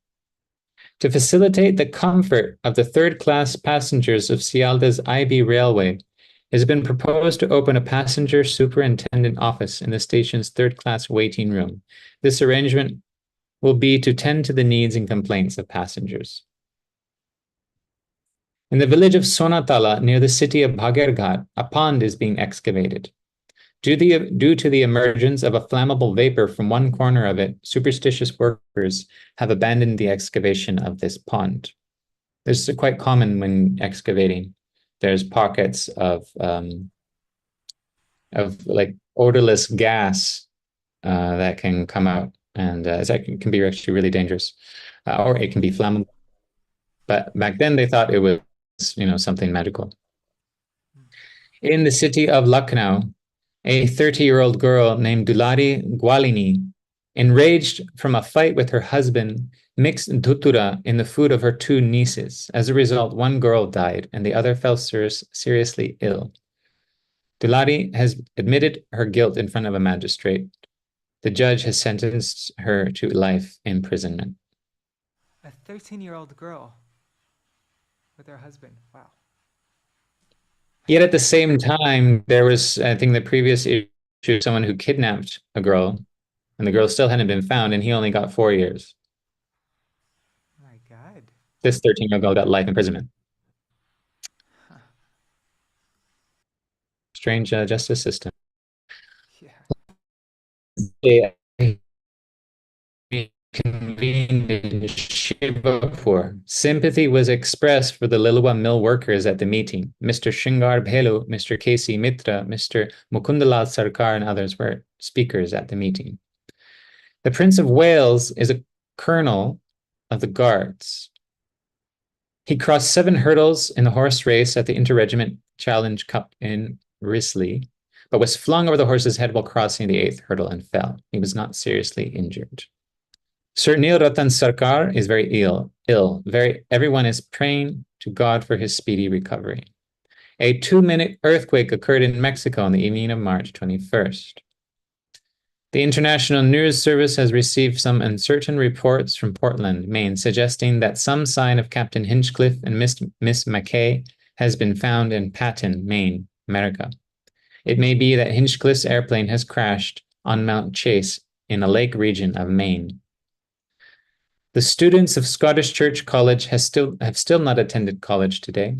To facilitate the comfort of the third-class passengers of Sialda's IB Railway, it has been proposed to open a passenger superintendent office in the station's third-class waiting room. This arrangement will be to tend to the needs and complaints of passengers. In the village of Sonatala, near the city of Bhagerghat, a pond is being excavated. Due to the emergence of a flammable vapor from one corner of it, superstitious workers have abandoned the excavation of this pond. This is quite common when excavating. There's pockets of of like odorless gas that can come out, and that can be actually really dangerous, or it can be flammable. But back then they thought it was, something magical. In the city of Lucknow, a 30-year-old girl named Dulari Gwalini, enraged from a fight with her husband, mixed dhutura in the food of her two nieces. As a result, one girl died and the other fell seriously ill. Dulari has admitted her guilt in front of a magistrate. The judge has sentenced her to life imprisonment. A 13-year-old girl with her husband. Wow. Yet at the same time, there was, I think, the previous issue, someone who kidnapped a girl, and the girl still hadn't been found, and he only got 4 years. My God. This 13-year-old girl got life imprisonment. Huh. Strange justice system. Yeah. Convened in Shirvapur. Sympathy was expressed for the Lilwa mill workers at the meeting. Mr. Shingar Bhelu, Mr. K.C. Mitra, Mr. Mukundalal Sarkar, and others were speakers at the meeting. The Prince of Wales is a colonel of the Guards. He crossed 7 hurdles in the horse race at the Inter-Regiment Challenge Cup in Risley, but was flung over the horse's head while crossing the 8th hurdle and fell. He was not seriously injured. Sir Neil Ratan Sarkar is very ill. Everyone is praying to God for his speedy recovery. A 2-minute earthquake occurred in Mexico on the evening of March 21st. The International News Service has received some uncertain reports from Portland, Maine, suggesting that some sign of Captain Hinchcliffe and Miss Mackay has been found in Patten, Maine, America. It may be that Hinchcliffe's airplane has crashed on Mount Chase in a lake region of Maine. The students of Scottish Church College have still not attended college today.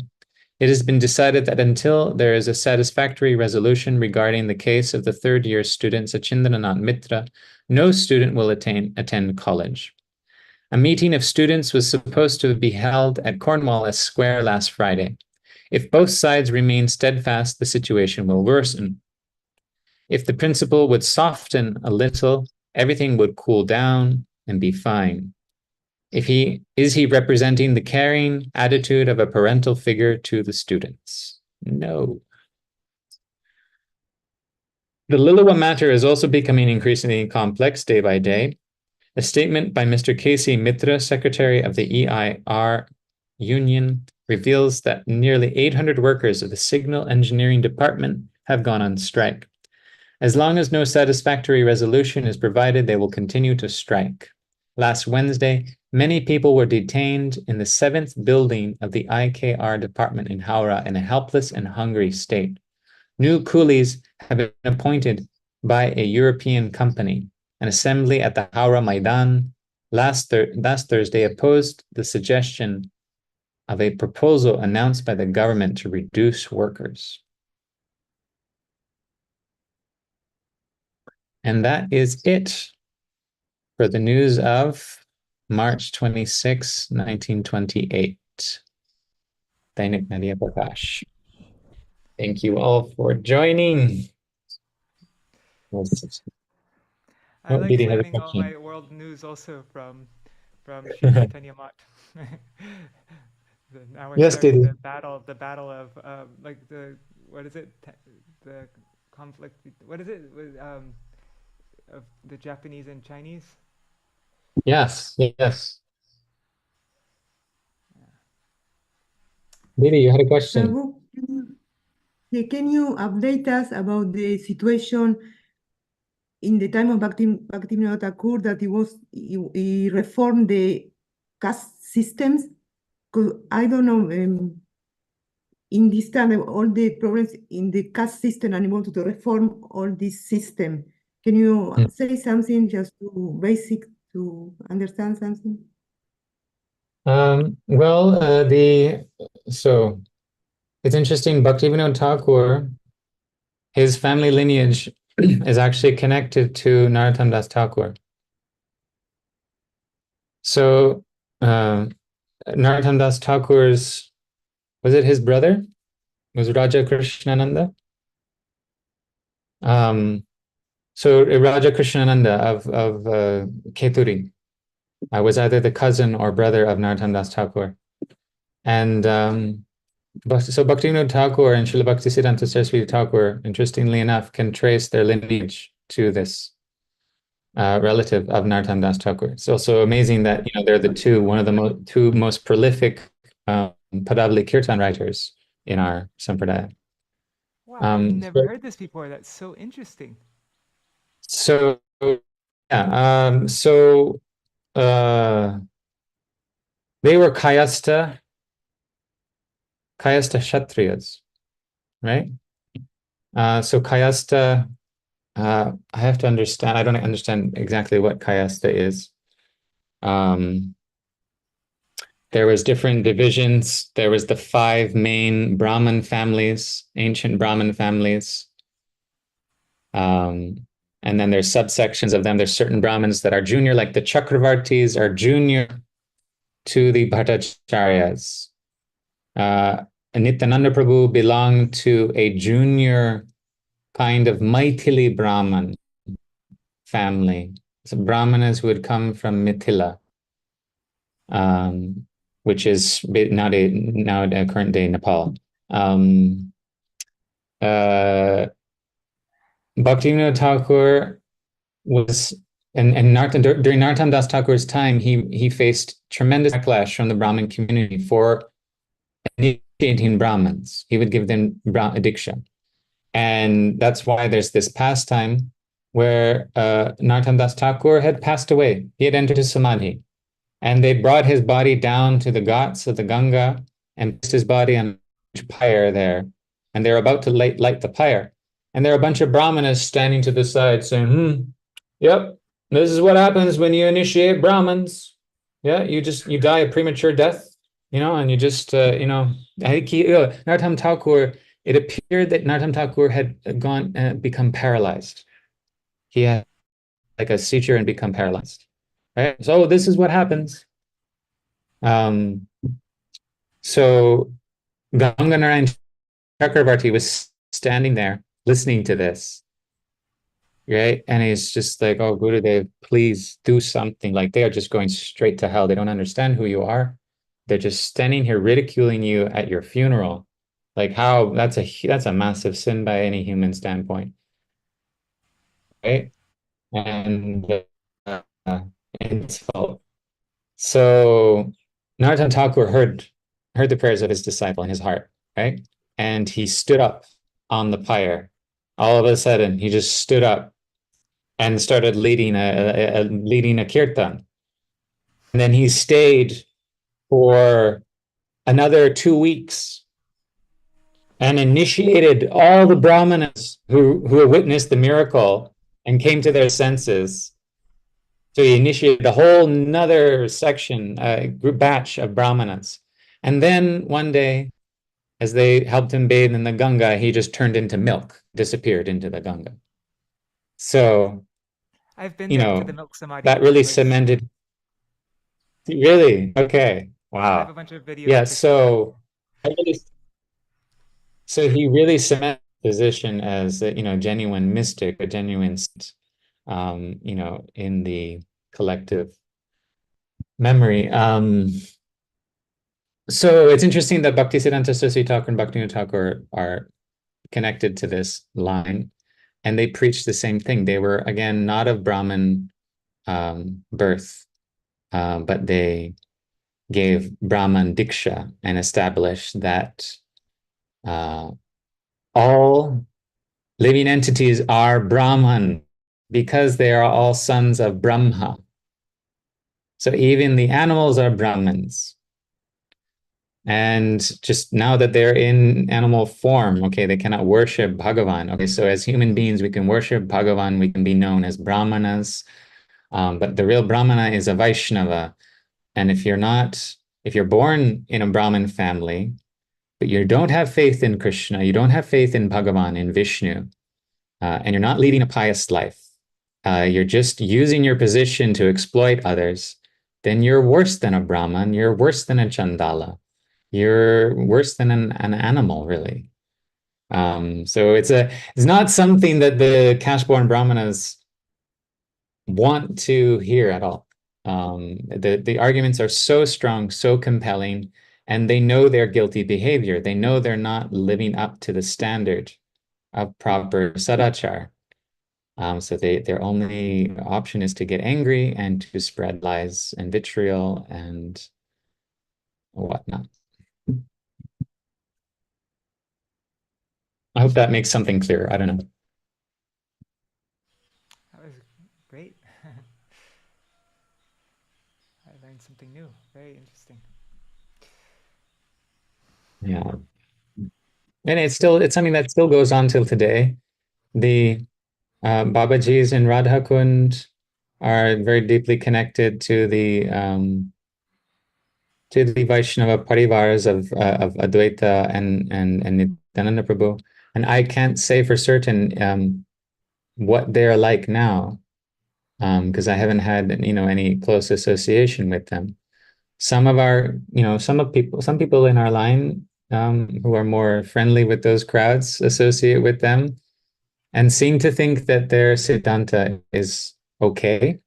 It has been decided that until there is a satisfactory resolution regarding the case of the third-year student Sachindranath Mitra, no student will attend college. A meeting of students was supposed to be held at Cornwallis Square last Friday. If both sides remain steadfast, the situation will worsen. If the principal would soften a little, everything would cool down and be fine. Is he representing the caring attitude of a parental figure to the students? No. The Lilwa matter is also becoming increasingly complex day by day. A statement by Mr. K.C. Mitra, Secretary of the EIR Union, reveals that nearly 800 workers of the Signal Engineering Department have gone on strike. As long as no satisfactory resolution is provided, they will continue to strike. Last Wednesday, many people were detained in the 7th building of the IKR department in Howrah in a helpless and hungry state. New coolies have been appointed by a European company. An assembly at the Howrah Maidan last Thursday opposed the suggestion of a proposal announced by the government to reduce workers. And that is it for the news of March 26, 1928. Dainika Nadīyā Prakāśa. Thank you all for joining. I like Didi has a learning all question. my world news also from Śrī Caitanya Math. Now we're Yes, starting Didi. the battle of like what is it? The conflict. What is it with of the Japanese and Chinese? Yes. Didi, you had a question. Sabu, can you update us about the situation in the time of Bhaktivinoda Thakur that he reformed the caste systems? Because I don't know, in this time all the problems in the caste system, and he wanted to reform all this system. Can you say something just to basic to understand something? So it's interesting, Bhaktivinoda Thakur, his family lineage is actually connected to Narottam Das Thakur. So Narottam Das Thakur's, was it his brother? Was Raja Krishnananda? So Raja Krishnananda of Keturi was either the cousin or brother of Narottam Das Thakur. And so Bhaktivinoda Thakur and Srila Bhaktisiddhanta Saraswati Thakur, interestingly enough, can trace their lineage to this relative of Narottam Das Thakur. It's also amazing that they're the one of the two most prolific Padavali Kirtan writers in our Sampradaya. Wow, I've never heard this before. That's so interesting. So yeah, they were Kayastha Kshatriyas, right? So Kayastha, I have to understand, I don't understand exactly what Kayastha is. There was different divisions. There was the 5 main Brahmin families, ancient Brahmin families. And then there's subsections of them. There's certain Brahmins that are junior, like the Chakravartis are junior to the Bhattacharyas. Nityananda Prabhu belonged to a junior kind of Maithili Brahmin family. So Brahmanas who had come from Mithila, which is now current day Nepal. Bhaktivinoda Thakur was, and during Narottam Das Thakur's time, he faced tremendous backlash from the Brahmin community for initiating Brahmins. He would give them Diksha. And that's why there's this pastime where Narottam Das Thakur had passed away. He had entered his Samadhi. And they brought his body down to the Ghats of the Ganga and placed his body on a pyre there. And they were about to light the pyre. And there are a bunch of Brahmanas standing to the side saying, yep, this is what happens when you initiate Brahmins. Yeah, you die a premature death, and you just, Narottam Thakur, it appeared that Narottam Thakur had become paralyzed. He had like a seizure and become paralyzed. Right? So this is what happens. So Ganganarayan Chakravarti was standing there listening to this, right? And he's just like, oh, Gurudev, please do something. Like, they are just going straight to hell. They don't understand who you are. They're just standing here ridiculing you at your funeral. Like, how that's a massive sin by any human standpoint, right? And insult. So Narottam Thakur heard the prayers of his disciple in his heart, right? And he stood up on the pyre. All of a sudden, he just stood up and started leading a kirtan. And then he stayed for another 2 weeks and initiated all the Brahmanas who witnessed the miracle and came to their senses. So he initiated a whole nother section, batch of Brahmanas. And then one day, as they helped him bathe in the Ganga, he just turned into milk, disappeared into the Ganga. So, I've been there to the milk samadhi. That really cemented. Really? Okay. Wow. I have a bunch of videos. Yeah. So he really cemented his position as a genuine mystic, a genuine, in the collective memory. So it's interesting that Bhaktisiddhanta Saraswati Thakur and Bhaktivinoda Thakur are connected to this line, and they preached the same thing. They were, again, not of Brahmin birth, but they gave Brahman Diksha and established that all living entities are Brahman because they are all sons of Brahma. So even the animals are Brahmins. And just now that they're in animal form, okay, they cannot worship Bhagavan. Okay, so as human beings, we can worship Bhagavan, we can be known as Brahmanas, but the real Brahmana is a Vaishnava. And if you're born in a Brahmin family, but you don't have faith in Krishna, you don't have faith in Bhagavan, in Vishnu, and you're not leading a pious life, you're just using your position to exploit others, then you're worse than a Brahman, you're worse than a Chandala. You're worse than an animal, really. So it's not something that the caste-born brahmanas want to hear at all. The arguments are so strong, so compelling, and they know their guilty behavior. They know they're not living up to the standard of proper sadachar. So their only option is to get angry and to spread lies and vitriol and whatnot. I hope that makes something clear. I don't know. That was great. I learned something new. Very interesting. Yeah. And it's something that still goes on till today. The Babajis in Radha Kund are very deeply connected to the Vaishnava parivars of Advaita and Nityananda Prabhu. And I can't say for certain what they're like now, because I haven't had any close association with them. Some people in our line who are more friendly with those crowds associate with them and seem to think that their Siddhanta is okay.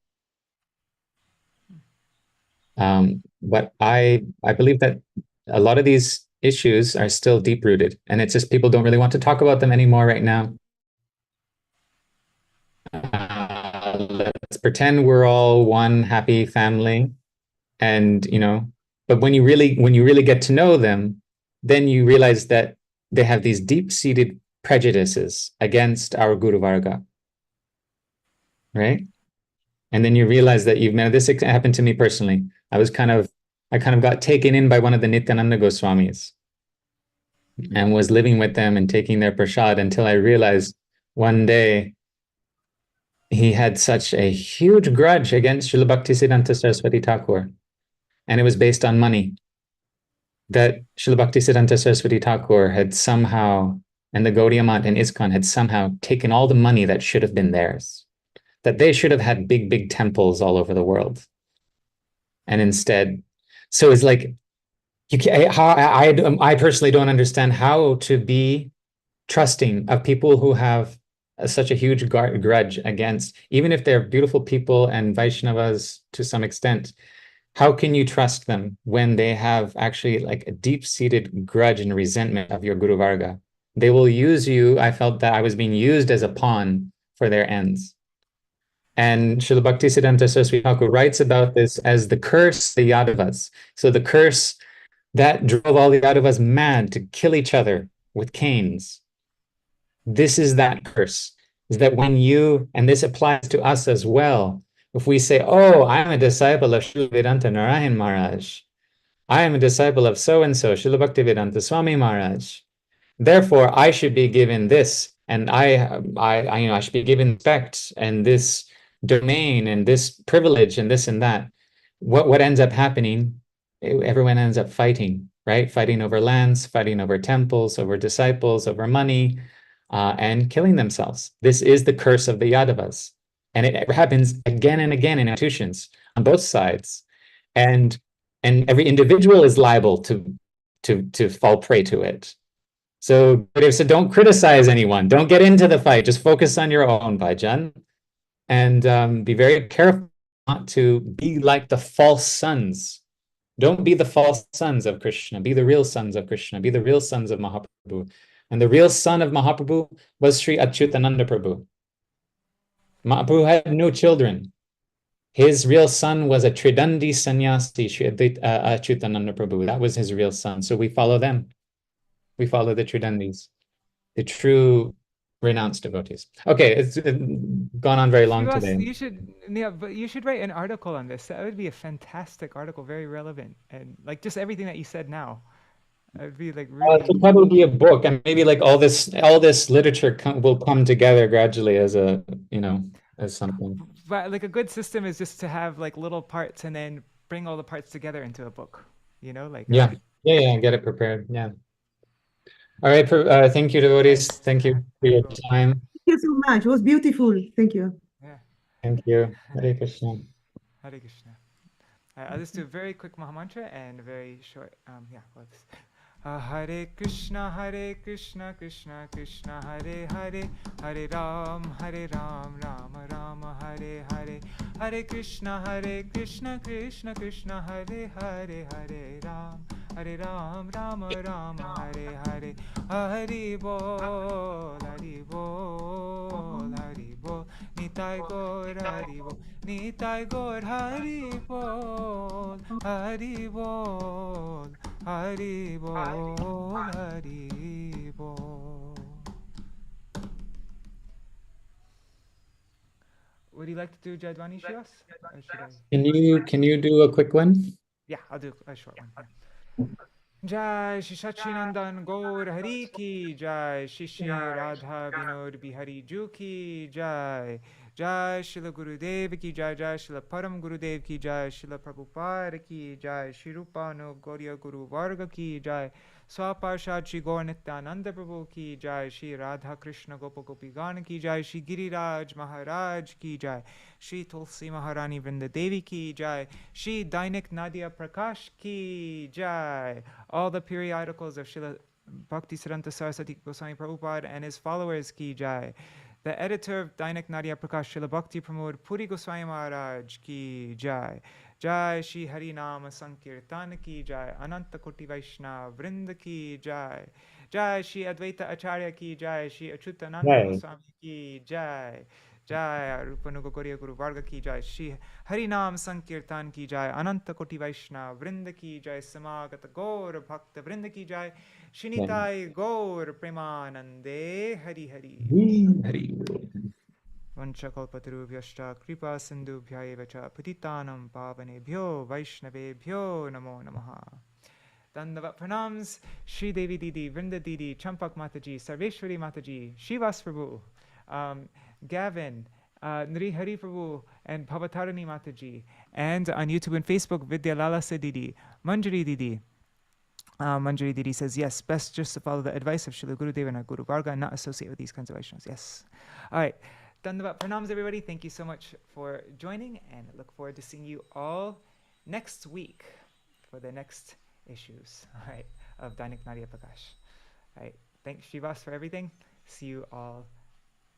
But I believe that a lot of these issues are still deep-rooted, and it's just people don't really want to talk about them anymore right now. Let's pretend we're all one happy family, and but when you really get to know them, then you realize that they have these deep-seated prejudices against our Guru Varga, right? And then you realize that this happened to me personally. I kind of got taken in by one of the Nityananda Goswamis and was living with them and taking their prasad until I realized one day he had such a huge grudge against Srila Bhaktisiddhanta Saraswati Thakur. And it was based on money. That Srila Bhaktisiddhanta Saraswati Thakur had somehow, and the Gaudiya Math and ISKCON had somehow taken all the money that should have been theirs. That they should have had big, big temples all over the world. And instead, so it's like, I personally don't understand how to be trusting of people who have such a huge grudge against, even if they're beautiful people and Vaishnavas to some extent, how can you trust them when they have actually like a deep-seated grudge and resentment of your Guru Varga? They will use you. I felt that I was being used as a pawn for their ends. And Srila Bhaktisiddhanta Saraswati Thakur writes about this as the curse, the Yadavas. So the curse that drove all the Yadavas mad to kill each other with canes. This is that curse, is that when and this applies to us as well, if we say, oh, I'm a disciple of Srila Vedanta Narayan Maharaj, I am a disciple of so-and-so, Srila Bhaktivedanta Swami Maharaj, therefore I should be given this, and I should be given respect and this domain and this privilege and this and that. What ends up happening? Everyone ends up fighting, right? Fighting over lands, fighting over temples, over disciples, over money, and killing themselves. This is the curse of the Yadavas. And it happens again and again in institutions on both sides. And every individual is liable to fall prey to it. So don't criticize anyone. Don't get into the fight. Just focus on your own, Bhajan. And be very careful not to be like the false sons. Don't be the false sons of Krishna. Be the real sons of Krishna. Be the real sons of Mahaprabhu. And the real son of Mahaprabhu was Sri Achyutananda Prabhu. Mahaprabhu had no children. His real son was a Tridandi sannyasi, Sri Achyutananda Prabhu. That was his real son. So we follow them. We follow the Tridandis, the true renounced devotees. Okay, it's gone on very long today. But you should write an article on this. That would be a fantastic article, very relevant, and like just everything that you said now. It'd be like really. It could probably be a book, and maybe like all this literature will come together gradually as as something. But like a good system is just to have like little parts and then bring all the parts together into a book. Yeah, get it prepared. Yeah. All right. Thank you, devotees. Thank you for your time. Thank you so much. It was beautiful. Thank you. Yeah. Thank you. Hare Krishna. Hare Krishna. I'll just do a very quick Mahamantra and very short. Hare Krishna, Krishna Krishna, Hare Hare, Hare Ram, Rama Rama, Hare Hare, Hare Krishna, Krishna Krishna, Hare Hare, Hare Ram, Rama Rama, Hare Hare, Hari Bol, Hari Bol, Hari Bol, Nitai Gaur, Hari Bol, Nitai Gaur, Hari Bol, Hari Bol, Hari Bol, Hari Bol. Would you like to do Jadwani Shivas? Or should I? Can you do a quick one? Yeah, I'll do a short one. Yeah. Jai Shri Sachinandan Gaur Hari Ki Jai, Shri Shri Radha Vinod Bihari Ju Ki Jai, Jai Srila Gurudev Ki Jai, Jai Srila Param Gurudev Ki Jai, Srila Prabhupada Ki Jai, Shri Rupano Gauriya Guru Varga Ki Jai, Swaparshad Shri Gaur Nityananda Prabhu Ki Jai, Shri Radha Krishna Gopa Gopi Gan Ki Jai, Shri Giriraj Maharaj Ki Jai, Shri Tulsi Maharani Vrinda Devi Ki Jai, Shri Dainik Nadīyā Prakāśa Ki Jai. All the periodicals of Srila Bhaktisiddhanta Saraswati Goswami Prabhupada and his followers Ki Jai. The editor of Dainik Nadīyā Prakāśa, Srila Bhakti Pramod Puri Goswami Maharaj Ki Jai. Jai Shri Hari Nama Sankirtan Ki Jai. Ananta Koti Vaishnava Vrinda Ki Jai. Jai Shri Advaita Acharya Ki Jai. Shri Achyutananda Goswami Ki Jai. Jai Rupanuga Gauriya Guru Varga Ki Jai. Shri Hari Nam Sankirtan Ki Jai. Ananta Koti Vaishnava Vrinda Ki Jai. Samagata Gaur Bhakta Vrinda Ki Jai. Shinitai Gaur Premanande Hari Hari. Hari. Vanchakalpatarubhyashcha kripa sindhubhya cha patitanam pavanebhyo vaishnavebhyo namo namaha. Dandavat pranams, Shri Devi Didi, Vrinda Didi, Champak Mataji, Sarveshwari Mataji, Śrīvāsa Prabhu, Gavin, Nri Hari Prabhu, and Bhavatarani Mataji. And on YouTube and Facebook, Vidya Lalasa Didi, Manjari Didi. Manjari Didi says, yes, best just to follow the advice of Srila Gurudev and Guru Varga and not associate with these kinds of Vaishnavas. Yes. All right. Dandavat pranams, everybody. Thank you so much for joining, and I look forward to seeing you all next week for the next issues, all right, of Dainik Nadīyā Prakāśa. All right. Thanks, Śrīvāsa, for everything. See you all.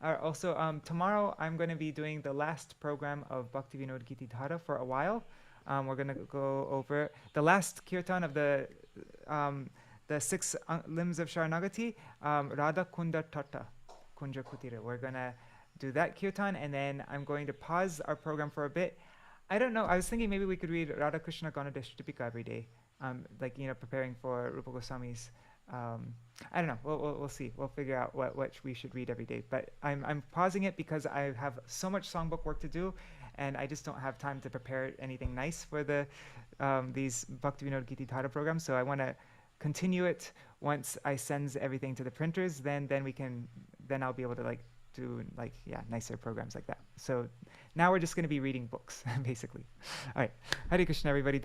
Also, tomorrow I'm going to be doing the last program of Bhakti Vinod Giti Dhara for a while. We're going to go over the last kirtan of the 6 limbs of Sharanagati, Radha Kunda Tata, Kunja Kutira. We're going to do that kirtan, and then I'm going to pause our program for a bit. I don't know, I was thinking maybe we could read Radha Krishna Ganadeshtipika every day, like, preparing for Rupa Goswami's, I don't know, we'll see. We'll figure out what we should read every day. But I'm pausing it because I have so much songbook work to do, and I just don't have time to prepare anything nice for the these Bhakti Vinod Giti Dhara programs. So I want to continue it once I send everything to the printers. Then I'll be able to do nicer programs like that. So now we're just going to be reading books basically. All right, Hare Krishna, everybody.